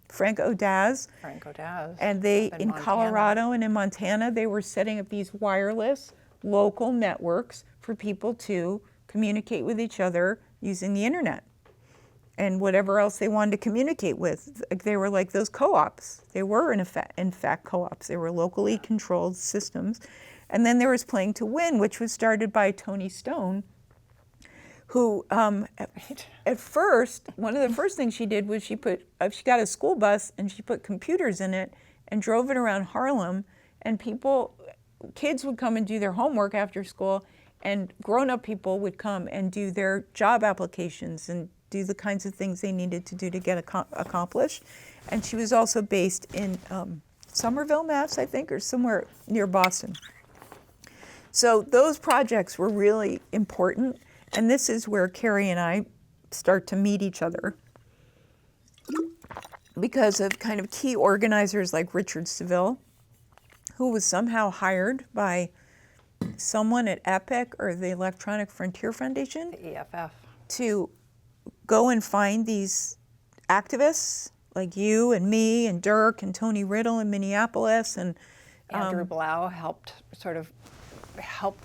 Frank O'Daz? Frank O'Daz. And they, up in Montana. Colorado and in Montana, they were setting up these wireless local networks for people to communicate with each other using the internet and whatever else they wanted to communicate with. Like, they were like those co-ops. They were in fact co-ops. They were locally controlled systems. And then there was Playing to Win, which was started by Tony Stone, who at first, one of the first things she did was she got a school bus and she put computers in it and drove it around Harlem, and kids would come and do their homework after school, and grown-up people would come and do their job applications and do the kinds of things they needed to do to get accomplished. And she was also based in Somerville, Mass, I think, or somewhere near Boston. So those projects were really important. And this is where Kari and I start to meet each other because of kind of key organizers like Richard Seville, who was somehow hired by someone at EPIC or the Electronic Frontier Foundation, The EFF. to go and find these activists like you and me and Dirk and Tony Riddle in Minneapolis. And Andrew Blau helped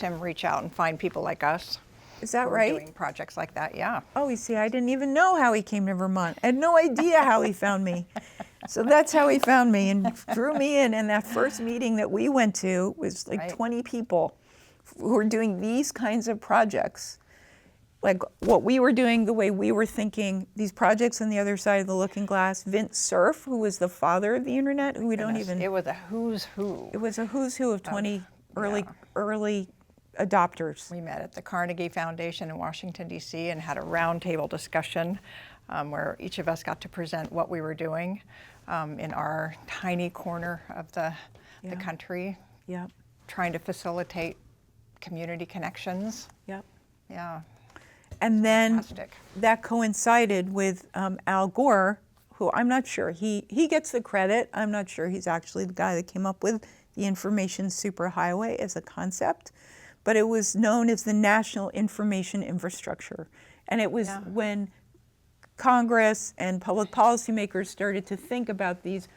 him reach out and find people like us. is that who were right? Doing projects like that, yeah. Oh, you see, I didn't even know how he came to Vermont. I had no idea how he found me. So that's how he found me and drew me in. And that first meeting that we went to was like Right. 20 people who were doing these kinds of projects. Like what we were doing, the way we were thinking, these projects on the other side of the looking glass. Vince Cerf, who was the father of the internet, who we don't even... It was a who's who. It was a who's who of 20 early adopters. We met at the Carnegie Foundation in Washington, D.C. and had a roundtable discussion where each of us got to present what we were doing in our tiny corner of the country, Yep, trying to facilitate community connections. yep. Yeah, And then fantastic. that coincided with Al Gore, who I'm not sure, he gets the credit. I'm not sure he's actually the guy that came up with the information superhighway as a concept, but it was known as the National Information Infrastructure. And it was when Congress and public policymakers started to think about these,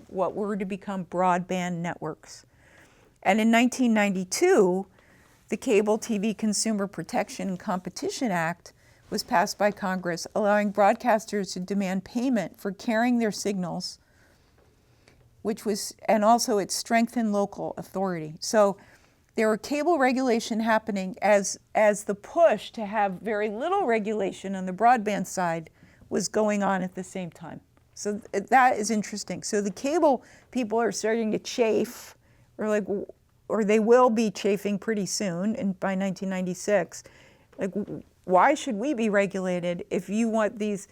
what were to become broadband networks. And in 1992, the Cable TV Consumer Protection and Competition Act was passed by Congress, allowing broadcasters to demand payment for carrying their signals, and also it strengthened local authority. So there were cable regulation happening as the push to have very little regulation on the broadband side was going on at the same time. So that is interesting. So the cable people are starting to chafe, or they will be chafing pretty soon, by 1996. Like, why should we be regulated if you want these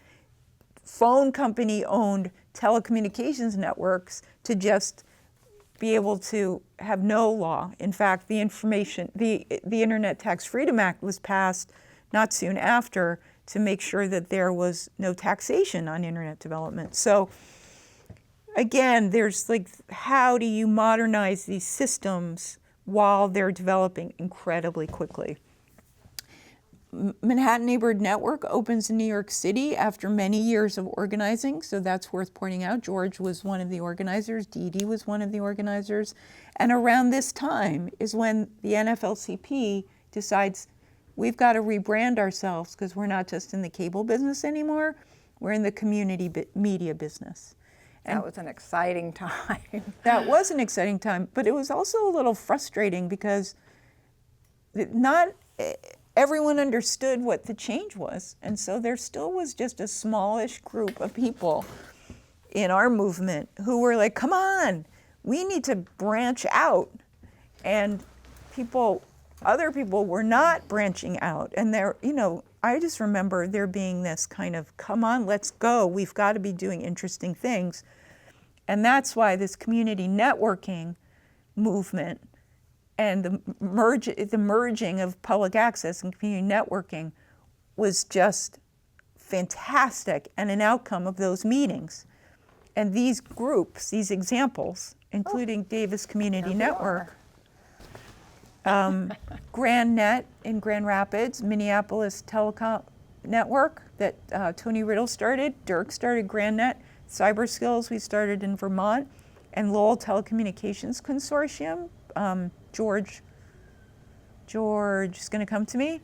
phone company-owned telecommunications networks to just be able to have no law? In fact, the Internet Tax Freedom Act was passed not soon after to make sure that there was no taxation on internet development. So again, there's like, how do you modernize these systems while they're developing incredibly quickly? Manhattan Neighborhood Network opens in New York City after many years of organizing, so that's worth pointing out. George was one of the organizers, Dee Dee was one of the organizers, and around this time is when the NFLCP decides we've got to rebrand ourselves because we're not just in the cable business anymore, we're in the community media business. And that was an exciting time. That was an exciting time, but it was also a little frustrating because not everyone understood what the change was. And so there still was just a smallish group of people in our movement who were like, come on, we need to branch out. And other people were not branching out. And I just remember there being this kind of, come on, let's go. We've got to be doing interesting things. And that's why this community networking movement and the merging of public access and community networking was just fantastic and an outcome of those meetings. And these groups, these examples, including Davis Community Network, GrandNet in Grand Rapids, Minneapolis Telecom network that Tony Riddle started. Dirk started GrandNet. Cyber Skills we started in Vermont. And Lowell Telecommunications Consortium. George is going to come to me.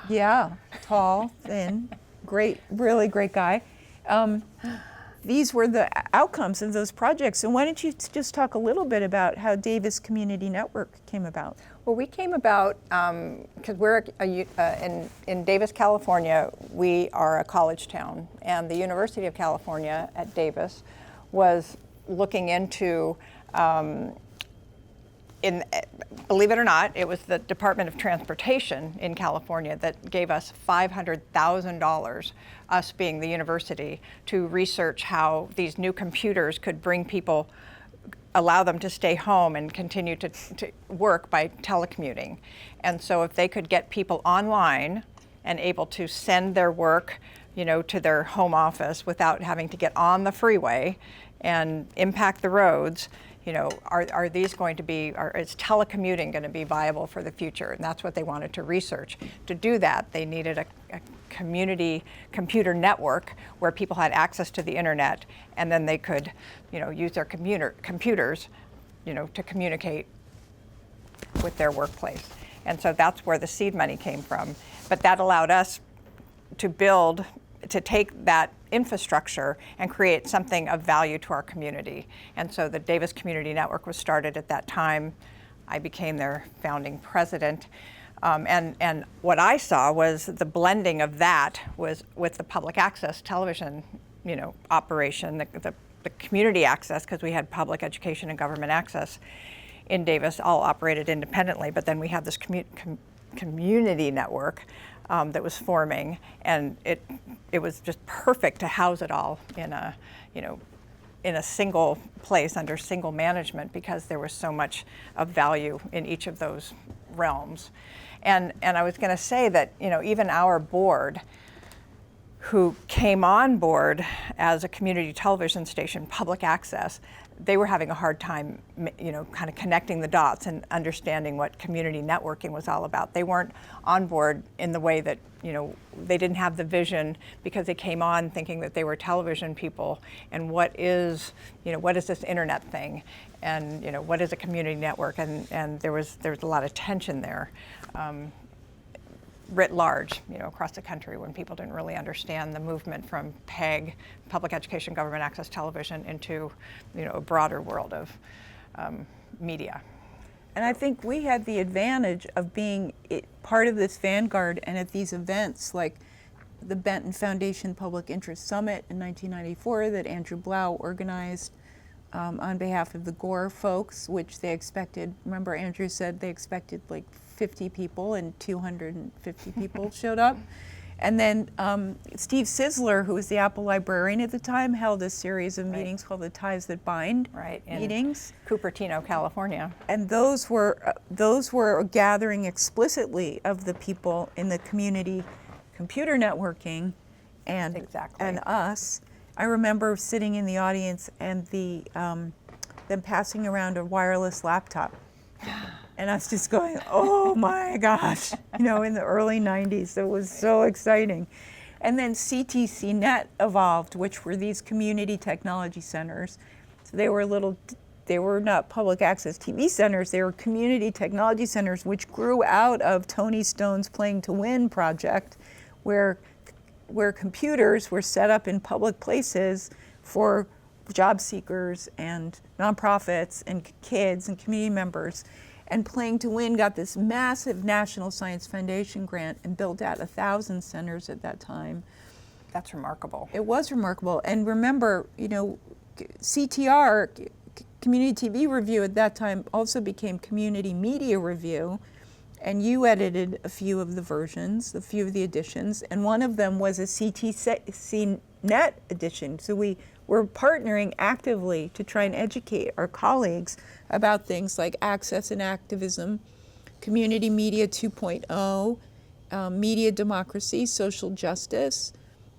Yeah, tall, thin, great, really great guy. These were the outcomes of those projects. And why don't you just talk a little bit about how Davis Community Network came about? Well, we came about because we're in Davis, California. We are a college town, and the University of California at Davis was looking into, believe it or not, it was the Department of Transportation in California that gave us $500,000, us being the university, to research how these new computers could bring people, allow them to stay home and continue to work by telecommuting. And so if they could get people online and able to send their work, to their home office without having to get on the freeway and impact the roads, are these going to be, is telecommuting going to be viable for the future? And that's what they wanted to research. To do that, they needed a community computer network where people had access to the internet, and then they could, use their computers, to communicate with their workplace. And so that's where the seed money came from. But that allowed us to take that infrastructure and create something of value to our community. And so the Davis Community Network was started at that time. I became their founding president. And what I saw was the blending of that was with the public access television, operation, the community access, because we had public education and government access in Davis, all operated independently. But then we had this community network that was forming, and it was just perfect to house it all in a single place under single management, because there was so much of value in each of those realms. And I was going to say that even our board, who came on board as a community television station, public access, they were having a hard time, kind of connecting the dots and understanding what community networking was all about. They weren't on board in the way that, they didn't have the vision, because they came on thinking that they were television people, and what is this internet thing, and what is a community network, and there was a lot of tension there. Writ large, across the country, when people didn't really understand the movement from PEG, public education, government access television, into, a broader world of media. And I think we had the advantage of being part of this vanguard, and at these events like the Benton Foundation Public Interest Summit in 1994 that Andrew Blau organized on behalf of the Gore folks, which they expected. Remember, Andrew said they expected like 50 people, and 250 people showed up. And then Steve Sizzler, who was the Apple librarian at the time, held a series of meetings called the Ties That Bind meetings. Cupertino, California. And those were a gathering explicitly of the people in the community computer networking and us. I remember sitting in the audience and them passing around a wireless laptop. And I was just going, oh my gosh, in the early 90s. It was so exciting. And then CTCnet evolved, which were these community technology centers. So they were not public access TV centers, they were community technology centers, which grew out of Tony Stone's Playing to Win project, where computers were set up in public places for job seekers and nonprofits and kids and community members. And Playing to Win got this massive National Science Foundation grant and built out 1,000 centers at that time. That's remarkable. It was remarkable. And remember, CTR, Community TV Review at that time, also became Community Media Review. And you edited a few of the versions, a few of the editions, and one of them was a CTCnet edition. So we were partnering actively to try and educate our colleagues about things like access and activism, community media 2.0, media democracy, social justice,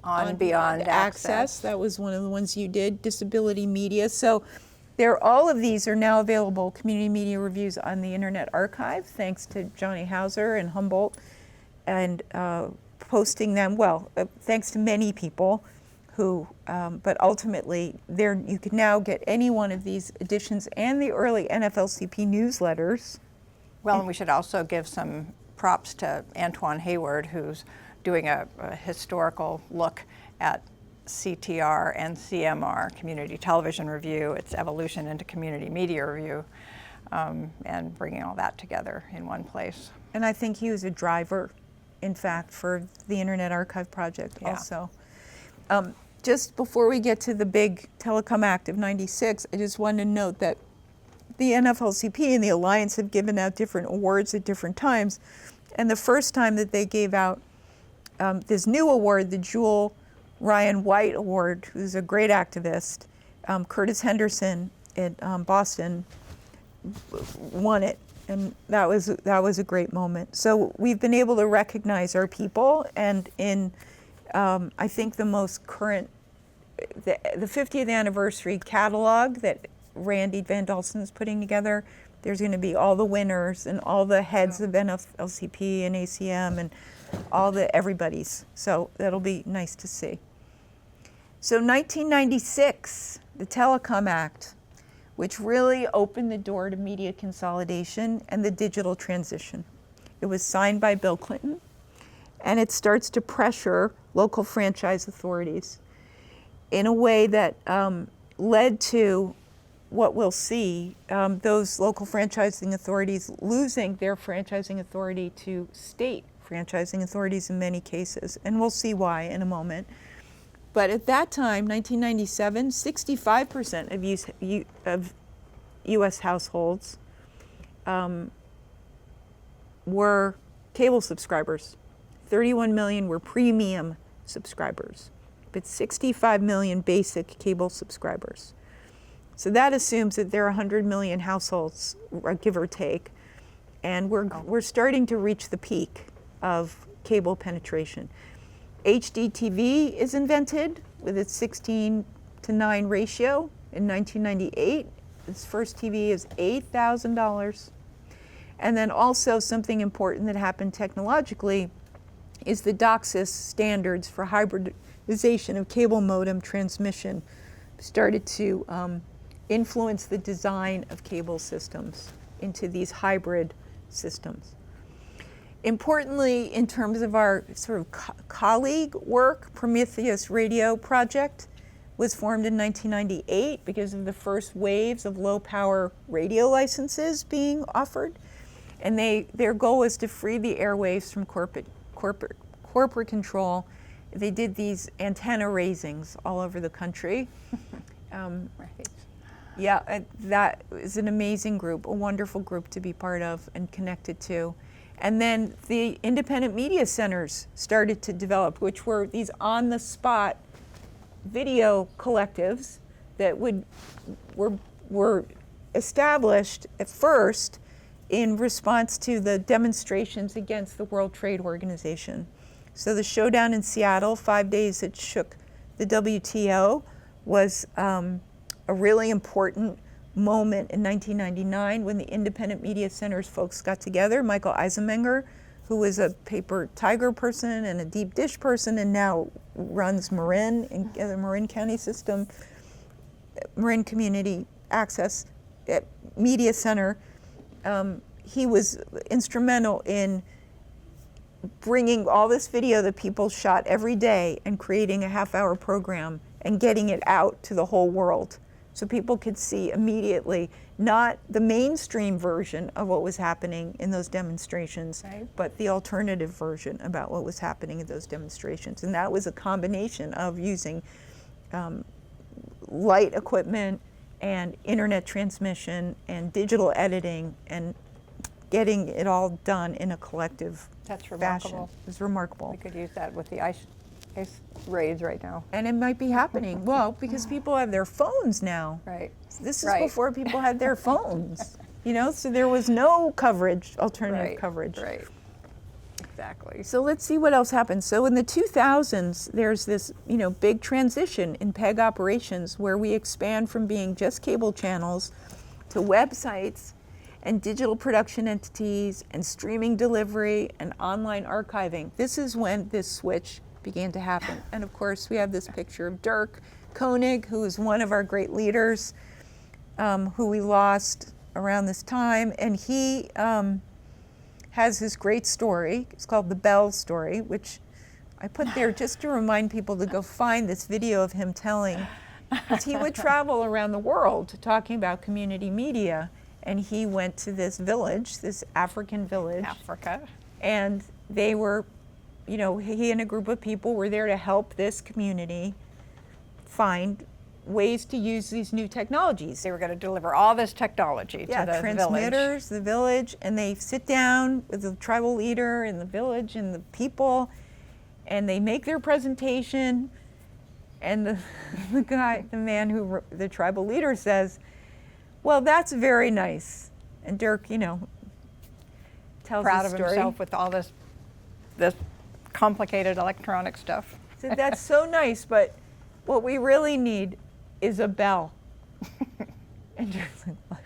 on beyond access. That was one of the ones you did, disability media. So all of these are now available, community media reviews, on the Internet Archive, thanks to Johnny Hauser and Humboldt and posting them, well, thanks to many people who, but ultimately, you can now get any one of these editions and the early NFLCP newsletters. Well, and we should also give some props to Antoine Hayward, who's doing a historical look at CTR and CMR, Community Television Review, its evolution into Community Media Review, and bringing all that together in one place. And I think he was a driver, in fact, for the Internet Archive Project also. Just before we get to the big Telecom Act of '96, I just wanted to note that the NFLCP and the Alliance have given out different awards at different times. And the first time that they gave out this new award, the Jewel Ryan White Award, who's a great activist, Curtis Henderson in Boston won it. And that was a great moment. So we've been able to recognize our people, and in I think the most current, the 50th anniversary catalog that Randy Van Dalsen's putting together, there's going to be all the winners and all the heads of NFLCP and ACM and all the everybody's. So that'll be nice to see. So 1996, the Telecom Act, which really opened the door to media consolidation and the digital transition. It was signed by Bill Clinton, and it starts to pressure local franchise authorities in a way that led to what we'll see, those local franchising authorities losing their franchising authority to state franchising authorities in many cases, and we'll see why in a moment. But at that time, 1997, 65% of U.S. households were cable subscribers. 31 million were premium subscribers, but 65 million basic cable subscribers. So that assumes that there are 100 million households, give or take, and we're starting to reach the peak of cable penetration. HD TV is invented with its 16:9 ratio in 1998. Its first TV is $8,000. And then also something important that happened technologically is the DOCSIS standards for hybridization of cable modem transmission started to influence the design of cable systems into these hybrid systems. Importantly, in terms of our sort of colleague work, Prometheus Radio Project was formed in 1998 because of the first waves of low-power radio licenses being offered. And their goal was to free the airwaves from corporate control. They did these antenna raisings all over the country. Right. Yeah, that is an amazing group, a wonderful group to be part of and connected to. And then the independent media centers started to develop, which were these on-the-spot video collectives that were established at first in response to the demonstrations against the World Trade Organization. So the showdown in Seattle, 5 days that shook the WTO, was a really important moment in 1999 when the independent media centers folks got together. Michael Eisenmenger, who was a paper tiger person and a deep dish person and now runs Marin in the Marin County system, Marin Community Access Media Center. He was instrumental in bringing all this video that people shot every day and creating a half-hour program and getting it out to the whole world so people could see immediately not the mainstream version of what was happening in those demonstrations, right, but the alternative version about what was happening in those demonstrations. And that was a combination of using light equipment and internet transmission and digital editing and getting it all done in a collective That's fashion. remarkable. It was remarkable. We could use that with the ice raids right now. And it might be happening, well, because people have their phones now. Right. This is Right. before people had their phones, you know, so there was no coverage, alternative Right. coverage. Right. Exactly. So let's see what else happens. So in the 2000s, there's this, big transition in PEG operations where we expand from being just cable channels to websites and digital production entities and streaming delivery and online archiving. This is when this switch began to happen. And of course, we have this picture of Dirk Koenig, who is one of our great leaders, who we lost around this time. And he has this great story. It's called the Bell story, which I put there just to remind people to go find this video of him telling, because he would travel around the world talking about community media. And he went to this village, this African village. Africa. And they were, you know, he and a group of people were there to help this community find ways to use these new technologies. They were going to deliver all this technology to the transmitters, the village, and they sit down with the tribal leader in the village and the people, and they make their presentation, and the man who, the tribal leader says, well, that's very nice. And Dirk, you know, tells proud his of story. himself with all this complicated electronic stuff. Said, that's so nice, but what we really need is a bell. And Dirk's like, what?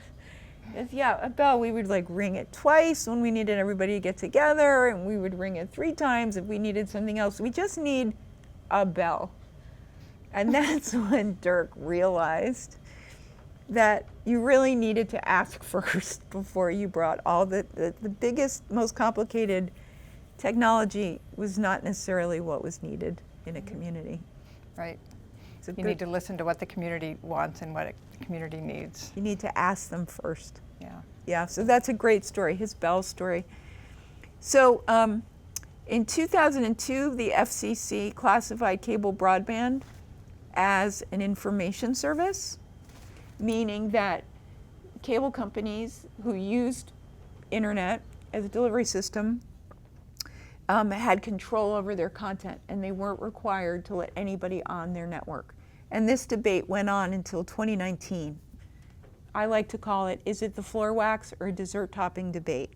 Says, yeah, a bell. We would like ring it twice when we needed everybody to get together, and we would ring it 3 times if we needed something else. We just need a bell. And that's when Dirk realized that you really needed to ask first before you brought all the biggest, most complicated technology was not necessarily what was needed in a community. Right. You need to listen to what the community wants and what the community needs. You need to ask them first. Yeah. Yeah, so that's a great story, his Bell story. So in 2002, the FCC classified cable broadband as an information service, meaning that cable companies who used internet as a delivery system had control over their content, and they weren't required to let anybody on their network. And this debate went on until 2019. I like to call it, is it the floor wax or a dessert topping debate?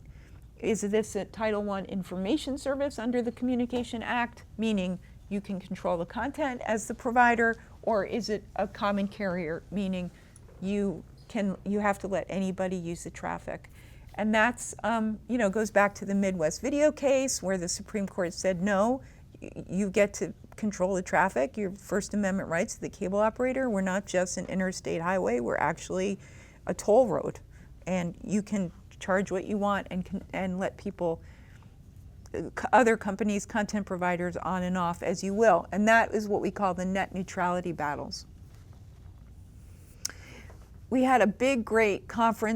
Is this a Title I information service under the Communication Act, meaning you can control the content as the provider, or is it a common carrier, meaning you have to let anybody use the traffic? And that's, goes back to the Midwest Video case where the Supreme Court said, no, you get to control the traffic, your First Amendment rights to the cable operator. We're not just an interstate highway, we're actually a toll road. And you can charge what you want and let people, other companies, content providers on and off as you will. And that is what we call the net neutrality battles. We had a big, great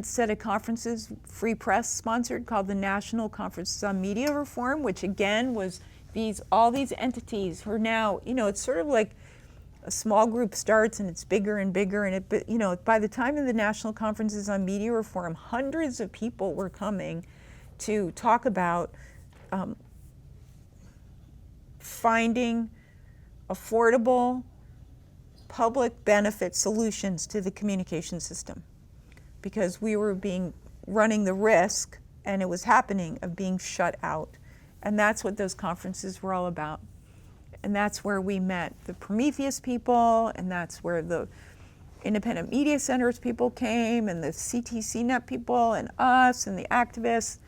set of conferences, Free Press sponsored, called the National Conference on Media Reform, which again was all these entities who are now, it's sort of like a small group starts and it's bigger and bigger, and by the time of the National Conferences on Media Reform, hundreds of people were coming to talk about finding affordable public benefit solutions to the communication system, because we were running the risk, and it was happening, of being shut out. And that's what those conferences were all about. And that's where we met the Prometheus people, and that's where the Independent Media Centers people came, and the CTCnet people, and us, and the activists.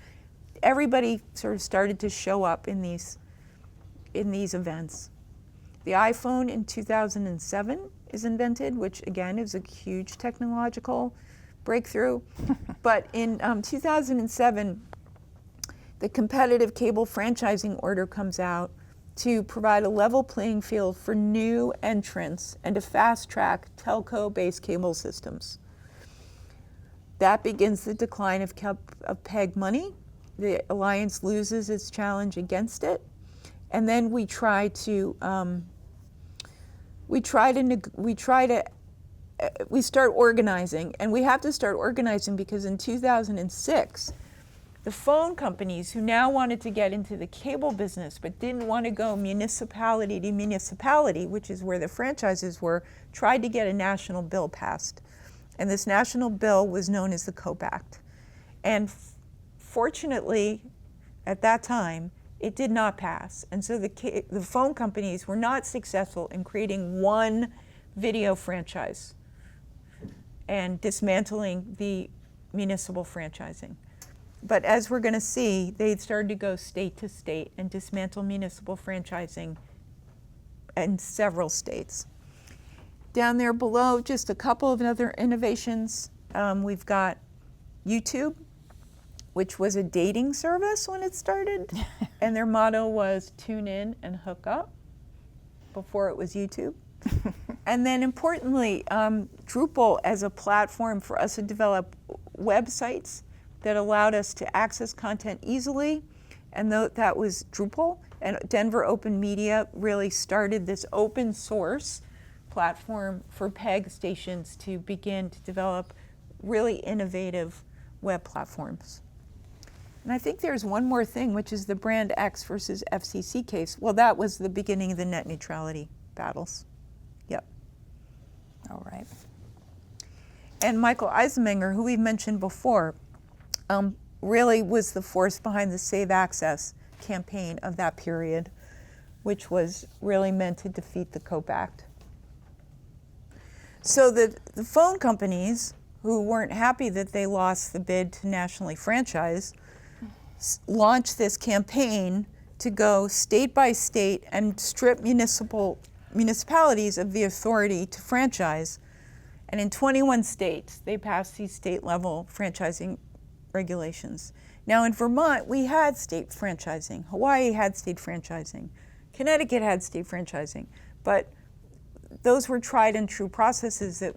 Everybody sort of started to show up in these events. The iPhone in 2007 is invented, which again is a huge technological breakthrough. But in 2007, the competitive cable franchising order comes out to provide a level playing field for new entrants and to fast-track telco-based cable systems. That begins the decline of PEG money. The alliance loses its challenge against it. And then we start organizing, and we have to start organizing because in 2006, the phone companies who now wanted to get into the cable business but didn't want to go municipality to municipality, which is where the franchises were, tried to get a national bill passed. And this national bill was known as the COPE Act. And fortunately, at that time, it did not pass. And so the phone companies were not successful in creating one video franchise and dismantling the municipal franchising. But as we're going to see, they started to go state to state and dismantle municipal franchising in several states. Down there below, just a couple of other innovations. We've got YouTube, which was a dating service when it started, and their motto was tune in and hook up before it was YouTube. And then importantly, Drupal as a platform for us to develop websites that allowed us to access content easily, and that was Drupal. And Denver Open Media really started this open source platform for PEG stations to begin to develop really innovative web platforms. And I think there's one more thing, which is the Brand X versus FCC case. Well, that was the beginning of the net neutrality battles. Yep. All right. And Michael Eisenmenger, who we've mentioned before, really was the force behind the Save Access campaign of that period, which was really meant to defeat the COPE Act. So the phone companies, who weren't happy that they lost the bid to nationally franchise, launched this campaign to go state by state and strip municipalities of the authority to franchise. And in 21 states, they passed these state-level franchising regulations. Now in Vermont, we had state franchising. Hawaii had state franchising. Connecticut had state franchising. But those were tried and true processes that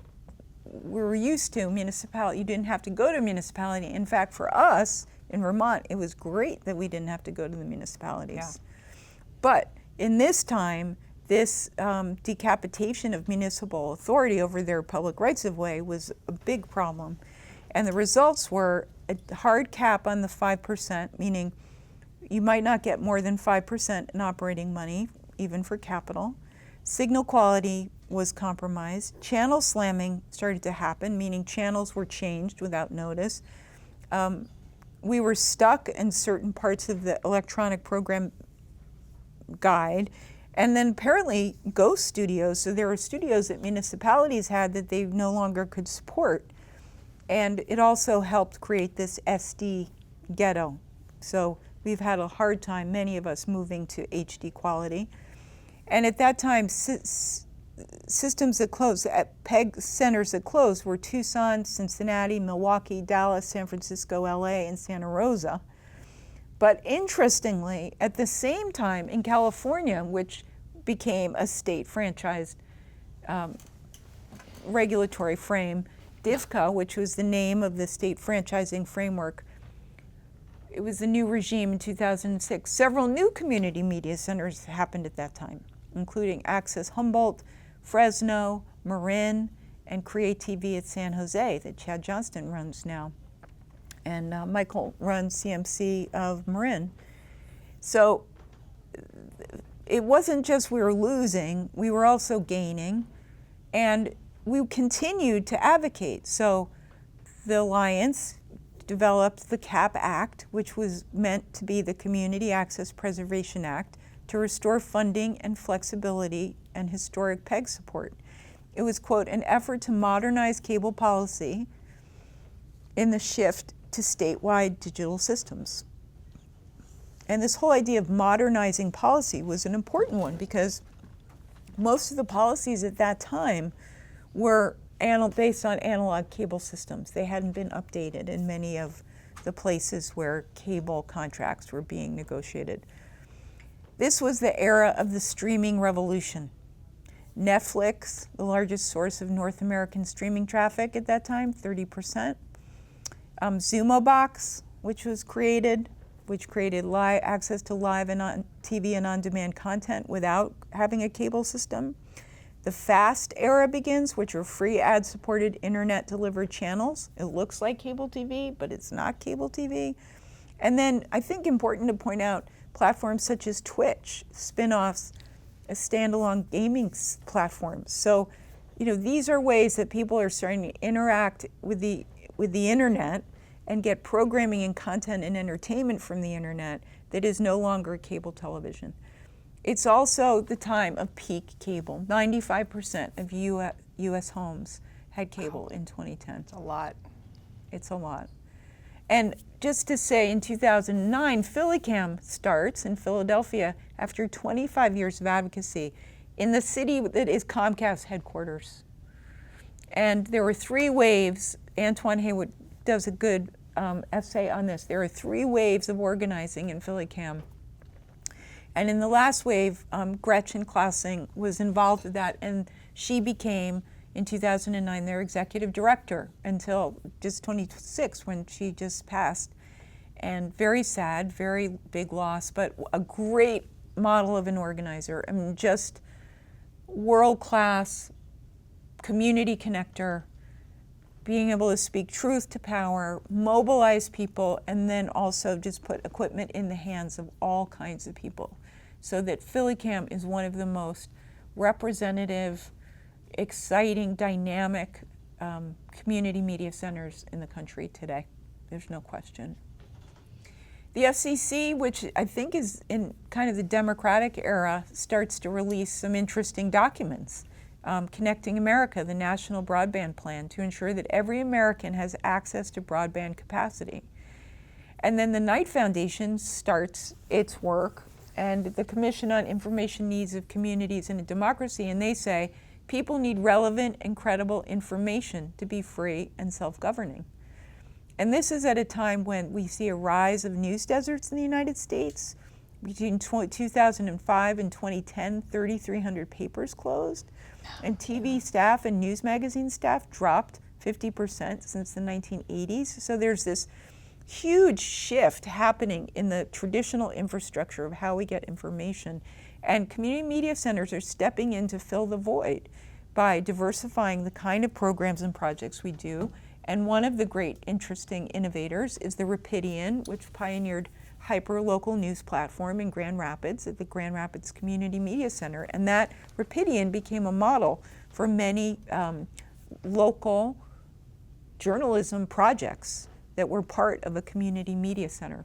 we were used to. Municipality, you didn't have to go to a municipality. In fact, for us in Vermont, it was great that we didn't have to go to the municipalities. Yeah. But in this time, this decapitation of municipal authority over their public rights of way was a big problem. And the results were a hard cap on the 5%, meaning you might not get more than 5% in operating money, even for capital. Signal quality was compromised. Channel slamming started to happen, meaning channels were changed without notice. We were stuck in certain parts of the electronic program guide. And then apparently ghost studios, so there were studios that municipalities had that they no longer could support. And it also helped create this SD ghetto. So we've had a hard time, many of us, moving to HD quality. And at that time, systems that closed, PEG centers that closed were Tucson, Cincinnati, Milwaukee, Dallas, San Francisco, LA, and Santa Rosa. But interestingly, at the same time in California, which became a state franchised regulatory frame, DIFCA, which was the name of the state franchising framework, it was the new regime in 2006. Several new community media centers happened at that time, including Access Humboldt, Fresno, Marin, and Create TV at San Jose that Chad Johnston runs now. And Michael runs CMC of Marin. So it wasn't just we were losing, we were also gaining. And we continued to advocate. So the Alliance developed the CAP Act, which was meant to be the Community Access Preservation Act, to restore funding and flexibility and historic PEG support. It was, quote, an effort to modernize cable policy in the shift to statewide digital systems. And this whole idea of modernizing policy was an important one because most of the policies at that time were based on analog cable systems. They hadn't been updated in many of the places where cable contracts were being negotiated. This was the era of the streaming revolution. Netflix, the largest source of North American streaming traffic at that time, 30%. Zumobox, which created access to live and on TV and on-demand content without having a cable system. The FAST era begins, which are free ad-supported internet-delivered channels. It looks like cable TV, but it's not cable TV. And then I think important to point out platforms such as Twitch, spin-offs, as standalone gaming platforms. So, these are ways that people are starting to interact with the internet and get programming and content and entertainment from the internet that is no longer cable television. It's also the time of peak cable. 95% of U.S. homes had cable in 2010. It's a lot. It's a lot. And just to say, in 2009, PhillyCam starts in Philadelphia after 25 years of advocacy in the city that is Comcast headquarters. And there were 3 waves. Antoine Haywood does a good essay on this. There are 3 waves of organizing in PhillyCam. And in the last wave, Gretchen Klausing was involved with that, and she became, in 2009, their executive director until just 26 when she just passed. And very sad, very big loss, but a great model of an organizer. I mean, just world-class community connector, being able to speak truth to power, mobilize people, and then also just put equipment in the hands of all kinds of people. So that PhillyCam is one of the most representative, exciting, dynamic community media centers in the country today. There's no question. The FCC, which I think is in kind of the democratic era, starts to release some interesting documents. Connecting America, the National Broadband Plan, to ensure that every American has access to broadband capacity. And then the Knight Foundation starts its work, and the Commission on Information Needs of Communities in a Democracy, and they say people need relevant and credible information to be free and self-governing. And this is at a time when we see a rise of news deserts in the United States. Between 2005 and 2010, 3,300 papers closed, and TV staff and news magazine staff dropped 50% since the 1980s. So there's this huge shift happening in the traditional infrastructure of how we get information. And community media centers are stepping in to fill the void by diversifying the kind of programs and projects we do. And one of the great interesting innovators is the Davitian, which pioneered hyper-local news platform in Grand Rapids at the Grand Rapids Community Media Center. And that Davitian became a model for many local journalism projects that were part of a community media center.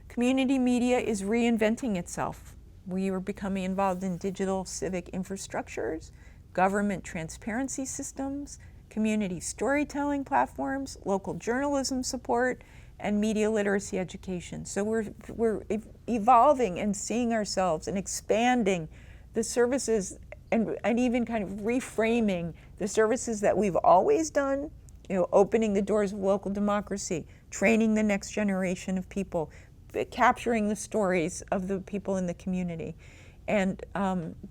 Community media is reinventing itself. We are becoming involved in digital civic infrastructures, government transparency systems, community storytelling platforms, local journalism support, and media literacy education. So we're evolving and seeing ourselves and expanding the services and even kind of reframing the services that we've always done, opening the doors of local democracy, training the next generation of people, capturing the stories of the people in the community, and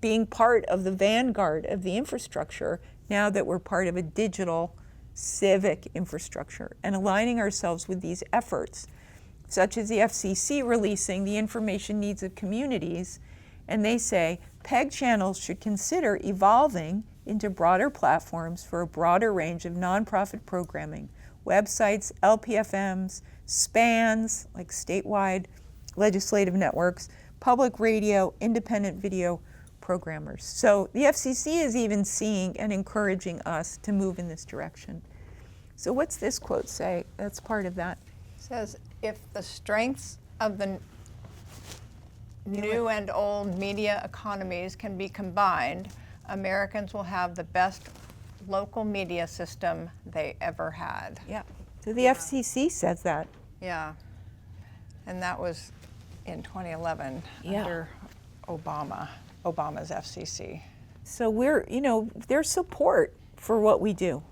being part of the vanguard of the infrastructure now that we're part of a digital civic infrastructure, and aligning ourselves with these efforts, such as the FCC releasing the information needs of communities. And they say PEG channels should consider evolving into broader platforms for a broader range of nonprofit programming, websites, LPFMs, SPANs, like statewide legislative networks, public radio, independent video programmers. So the FCC is even seeing and encouraging us to move in this direction. So what's this quote say? That's part of that. It says, if the strengths of the new and old media economies can be combined, Americans will have the best local media system they ever had. Yeah. So the FCC says that. Yeah. And that was in 2011 under Obama's FCC. So there's support for what we do.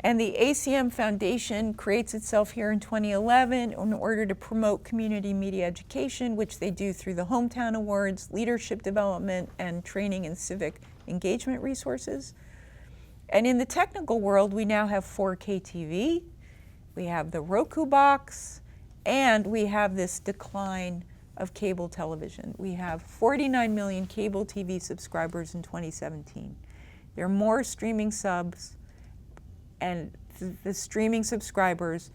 And the ACM Foundation creates itself here in 2011 in order to promote community media education, which they do through the Hometown Awards, leadership development, and training and civic engagement resources. And in the technical world, we now have 4K TV, we have the Roku box, and we have this decline of cable television. We have 49 million cable TV subscribers in 2017. There are more streaming subs, and the streaming subscribers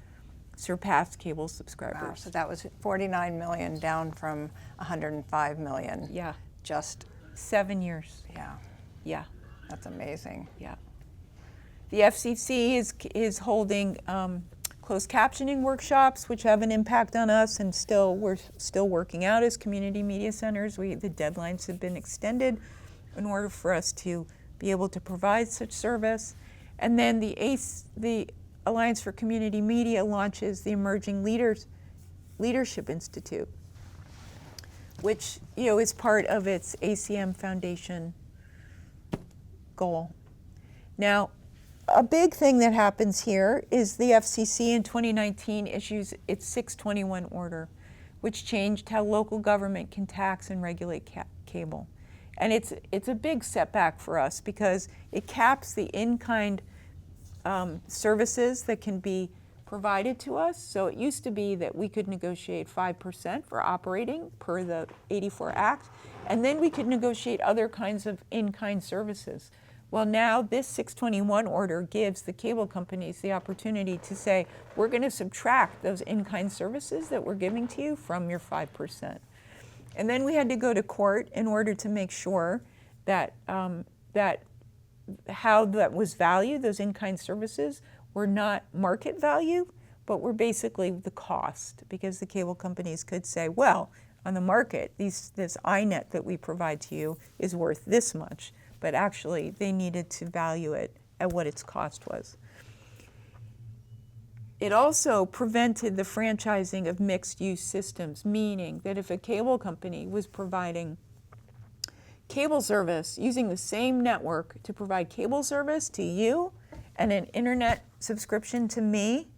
surpassed cable subscribers. Wow, so that was 49 million down from 105 million. Yeah. Just 7 years. Yeah. Yeah. That's amazing. Yeah. The FCC is holding closed captioning workshops, which have an impact on us, and we're still working out as community media centers. The deadlines have been extended in order for us to be able to provide such service. And then the Alliance for Community Media launches the Emerging Leadership Institute, which is part of its ACM Foundation goal. Now, a big thing that happens here is the FCC in 2019 issues its 621 order, which changed how local government can tax and regulate cable. And it's a big setback for us because it caps the in-kind services that can be provided to us. So it used to be that we could negotiate 5% for operating per the 84 Act, and then we could negotiate other kinds of in-kind services. Well, now this 621 order gives the cable companies the opportunity to say, we're going to subtract those in-kind services that we're giving to you from your 5%. And then we had to go to court in order to make sure that that how that was valued, those in-kind services, were not market value, but were basically the cost, because the cable companies could say, well, on the market, this iNet that we provide to you is worth this much, but actually they needed to value it at what its cost was. It also prevented the franchising of mixed-use systems, meaning that if a cable company was providing cable service using the same network to provide cable service to you and an internet subscription to me,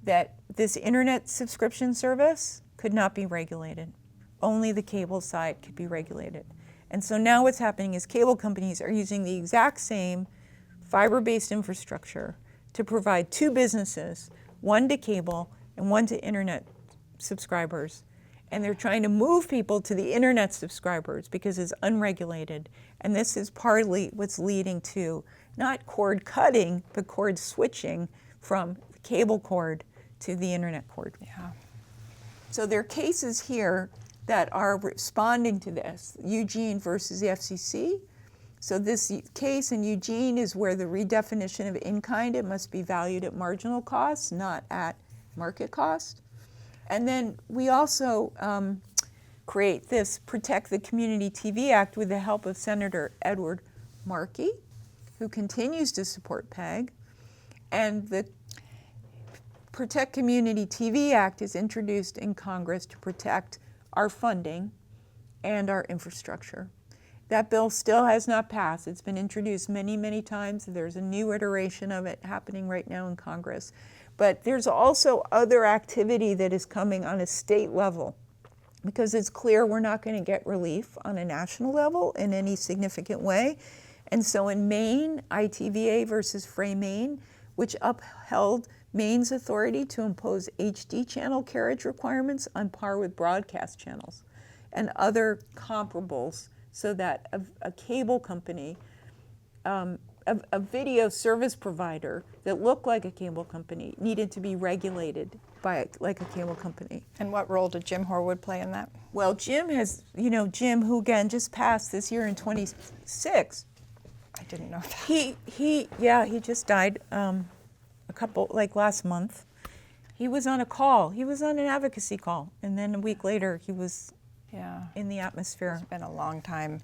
that this internet subscription service could not be regulated. Only the cable side could be regulated. And so now what's happening is cable companies are using the exact same fiber-based infrastructure to provide two businesses, one to cable and one to internet subscribers. And they're trying to move people to the internet subscribers because it's unregulated. And this is partly what's leading to not cord cutting, but cord switching from the cable cord to the internet cord. Yeah. So there are cases here that are responding to this. Eugene versus the FCC. So this case in Eugene is where the redefinition of in-kind, it must be valued at marginal cost, not at market cost. And then we also create this Protect the Community TV Act with the help of Senator Edward Markey, who continues to support PEG. And the Protect Community TV Act is introduced in Congress to protect our funding and our infrastructure. That bill still has not passed. It's been introduced many, many times. There's a new iteration of it happening right now in Congress. But there's also other activity that is coming on a state level, because it's clear we're not going to get relief on a national level in any significant way. And so in Maine, ITVA versus Frey Maine, which upheld Maine's authority to impose HD channel carriage requirements on par with broadcast channels and other comparables, so that a cable company, a video service provider that looked like a cable company needed to be regulated by like a cable company. And what role did Jim Horwood play in that? Well, Jim has, Jim, who again just passed this year in 26. I didn't know that. He just died last month. He was on a call. He was on an advocacy call, and then a week later he was in the atmosphere. He's been a long time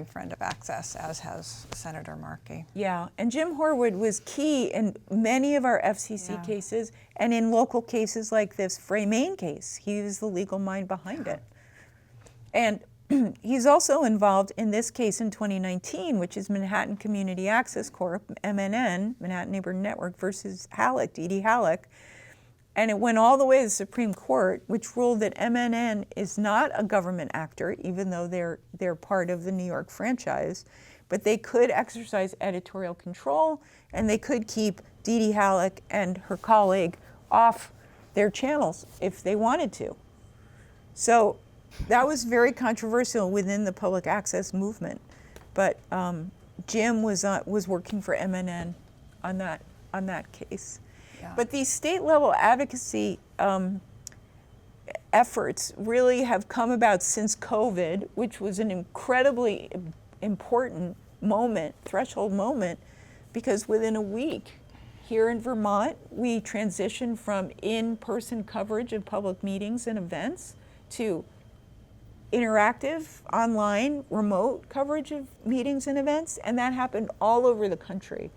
friend of Access, as has Senator Markey. Yeah, and Jim Horwood was key in many of our FCC cases, and in local cases like this Frey Maine case. He was the legal mind behind it. And he's also involved in this case in 2019, which is Manhattan Community Access Corp, MNN, Manhattan Neighborhood Network, versus Halleck, D.D. Halleck. And it went all the way to the Supreme Court, which ruled that MNN is not a government actor, even though they're part of the New York franchise, but they could exercise editorial control, and they could keep Dee Dee Halleck and her colleague off their channels if they wanted to. So that was very controversial within the public access movement. But Jim was working for MNN on that case. Yeah. But these state-level advocacy efforts really have come about since COVID, which was an incredibly important threshold moment, because within a week here in Vermont, we transitioned from in-person coverage of public meetings and events to interactive, online, remote coverage of meetings and events, and that happened all over the country.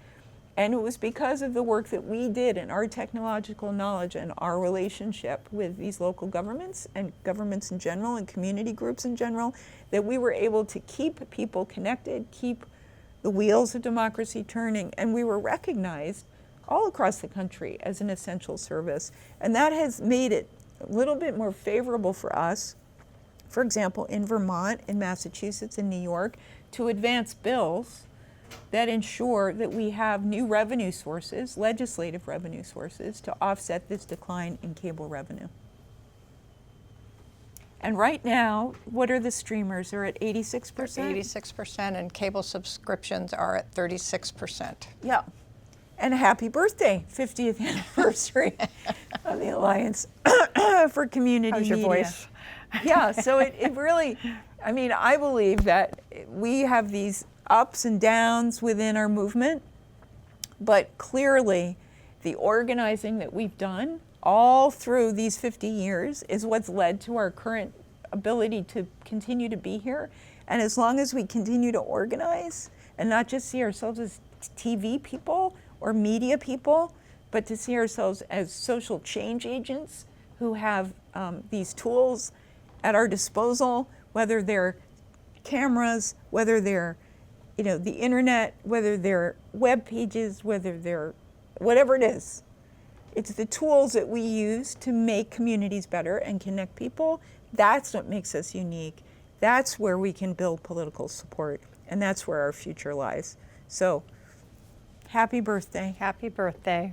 And it was because of the work that we did and our technological knowledge and our relationship with these local governments and governments in general and community groups in general that we were able to keep people connected, keep the wheels of democracy turning, and we were recognized all across the country as an essential service. And that has made it a little bit more favorable for us, for example, in Vermont, in Massachusetts, in New York, to advance bills that ensure that we have new revenue sources, legislative revenue sources, to offset this decline in cable revenue. And right now, what are the streamers? They're at 86%? 86%, and cable subscriptions are at 36%. Yeah. And happy birthday, 50th anniversary of the Alliance for Community How's Media. your voice? Yeah, so it really, I mean, I believe that we have these ups and downs within our movement, but clearly the organizing that we've done all through these 50 years is what's led to our current ability to continue to be here. And as long as we continue to organize and not just see ourselves as TV people or media people, but to see ourselves as social change agents who have these tools at our disposal, whether they're cameras, whether they're the internet, whether they're web pages, whether they're whatever it is. It's the tools that we use to make communities better and connect people. That's what makes us unique. That's where we can build political support, and that's where our future lies. So, happy birthday. Happy birthday.